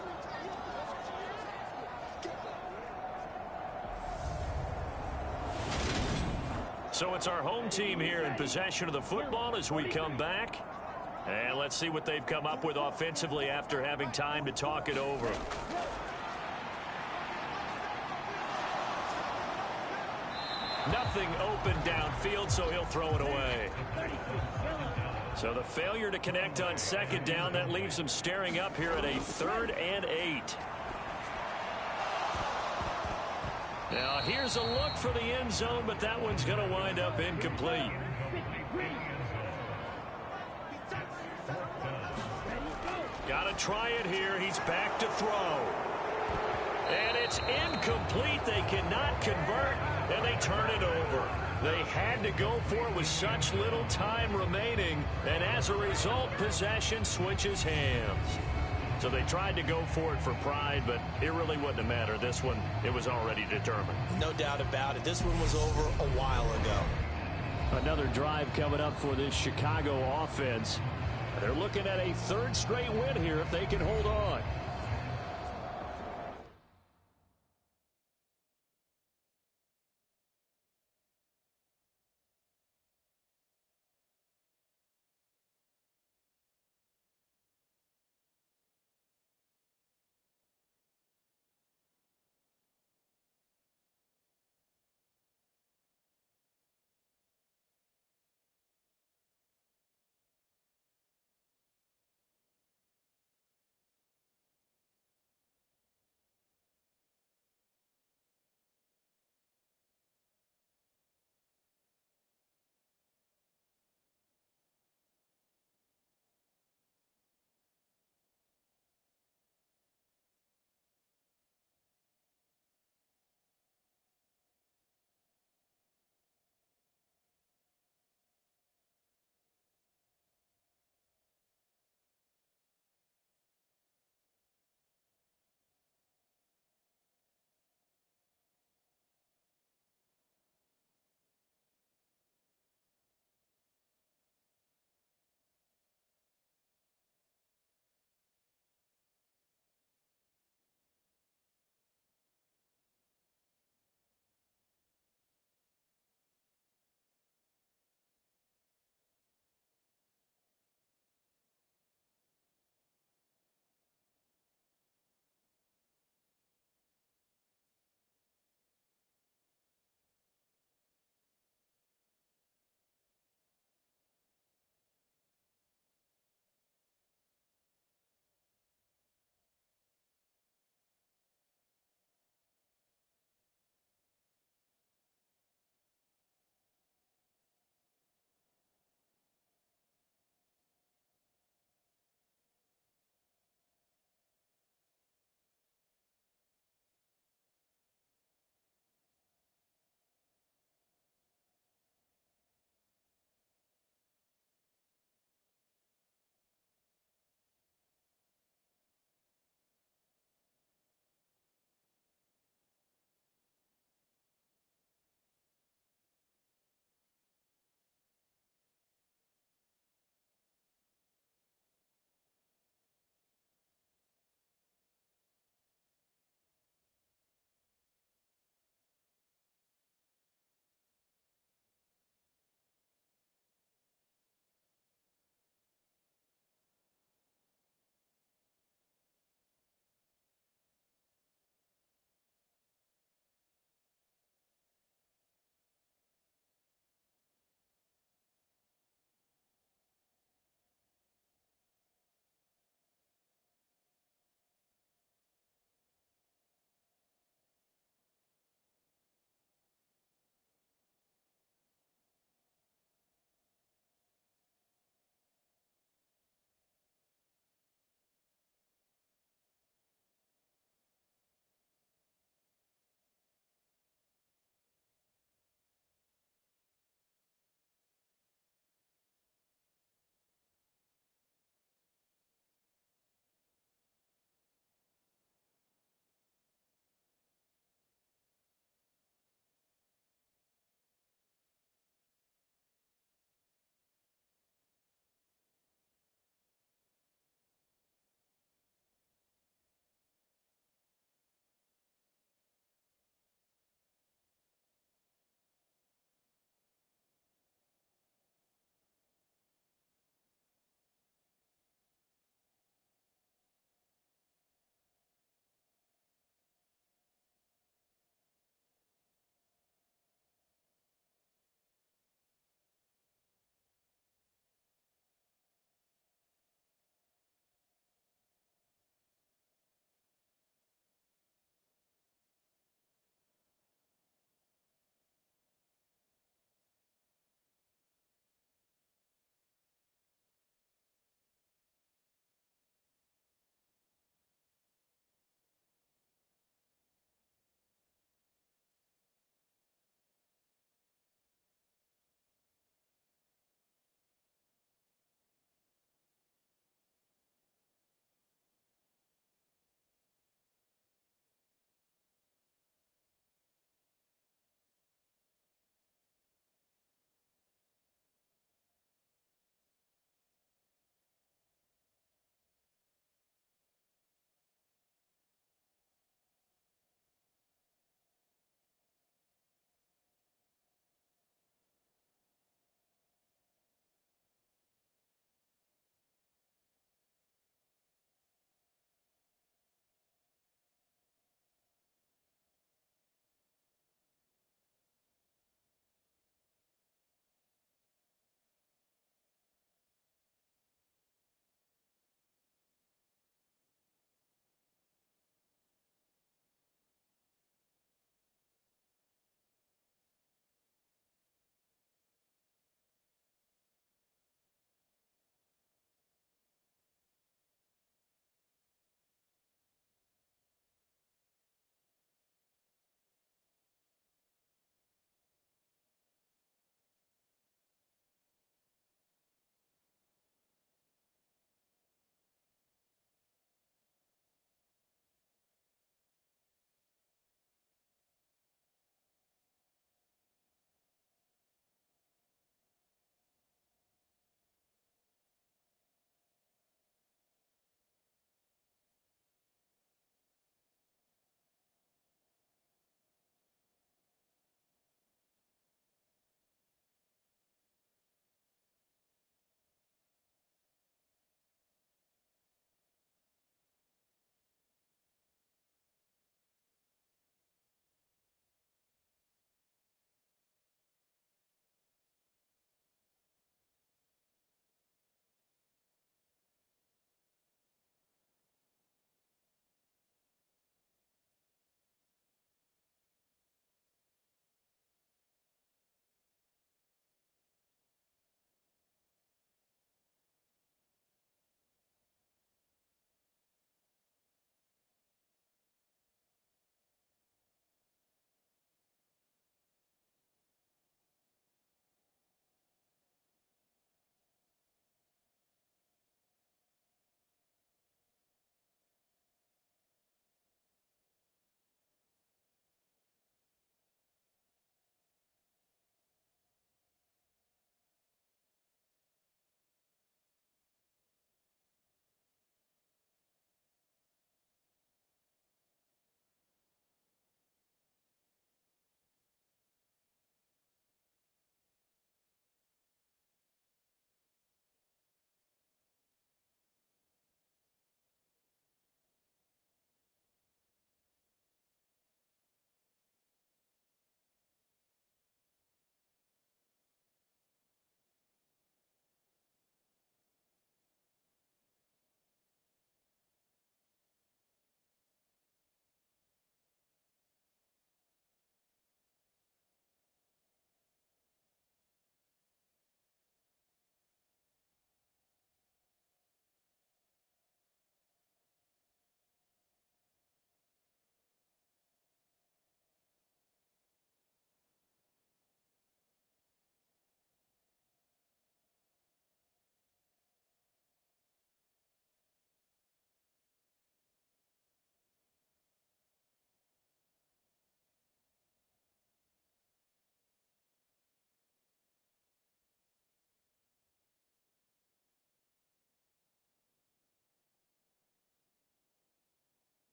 So it's our home team here in possession of the football as we come back. And let's see what they've come up with offensively after having time to talk it over. Nothing open downfield, so he'll throw it away. So the failure to connect on 2nd down, that leaves them staring up here at a 3rd and 8. Now here's a look for the end zone, but that one's going to wind up incomplete. Got to try it here. He's back to throw. And it's incomplete. They cannot convert, and they turn it over. They had to go for it with such little time remaining, and as a result, possession switches hands. So they tried to go for it for pride, but it really wouldn't have mattered. This one, it was already determined. No doubt about it. This one was over a while ago. Another drive coming up for this Chicago offense. They're looking at a 3rd straight win here if they can hold on.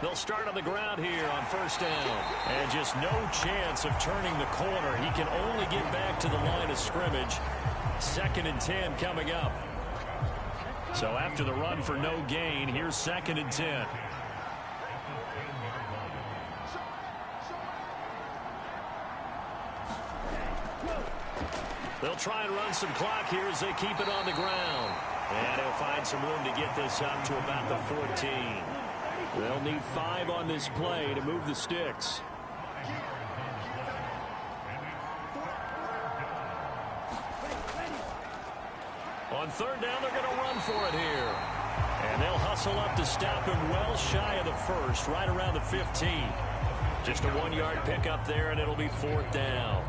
They'll start on the ground here on first down. And just no chance of turning the corner. He can only get back to the line of scrimmage. 2nd and 10 coming up. So after the run for no gain, here's 2nd and 10. They'll try and run some clock here as they keep it on the ground. And he'll find some room to get this up to about the 14. They'll need 5 on this play to move the sticks. On 3rd down, they're going to run for it here. And they'll hustle up to stop him well shy of the 1st, right around the 15. Just a 1-yard pickup there, and it'll be 4th down.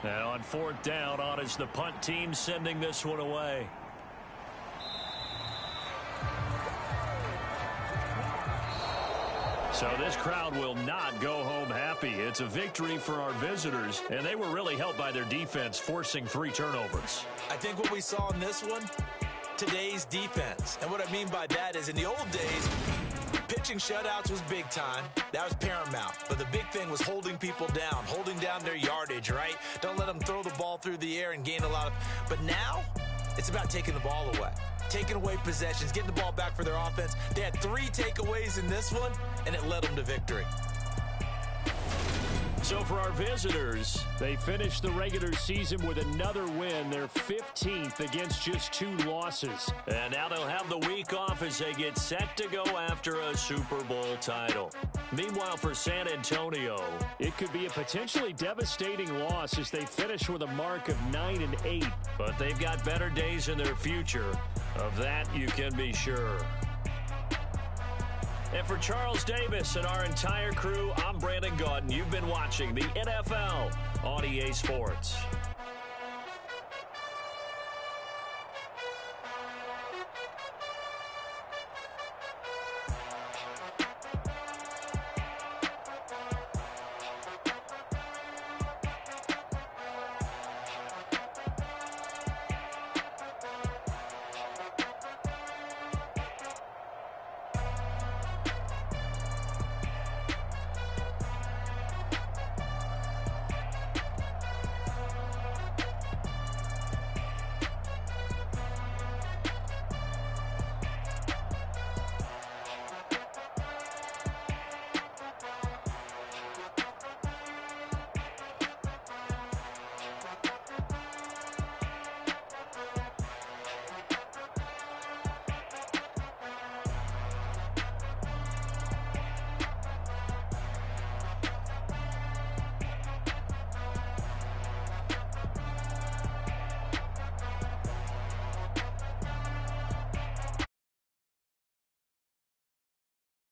And on 4th down, on is the punt team sending this one away. So this crowd will not go home happy. It's a victory for our visitors, and they were really helped by their defense, forcing 3 turnovers. I think what we saw in this one, today's defense. And what I mean by that is in the old days, pitching shutouts was big time. That was paramount. But the big thing was holding people down, holding down their yardage, right? Don't let them throw the ball through the air and gain a lot of... But now, it's about taking the ball away. Taking away possessions, getting the ball back for their offense. They had 3 takeaways in this one, and it led them to victory. So for our visitors, they finished the regular season with another win. They're 15th against just 2 losses. And now they'll have the week off as they get set to go after a Super Bowl title. Meanwhile, for San Antonio, it could be a potentially devastating loss as they finish with a mark of 9-8. But they've got better days in their future. Of that, you can be sure. And for Charles Davis and our entire crew, I'm Brandon Gaudin. You've been watching the NFL on EA Sports.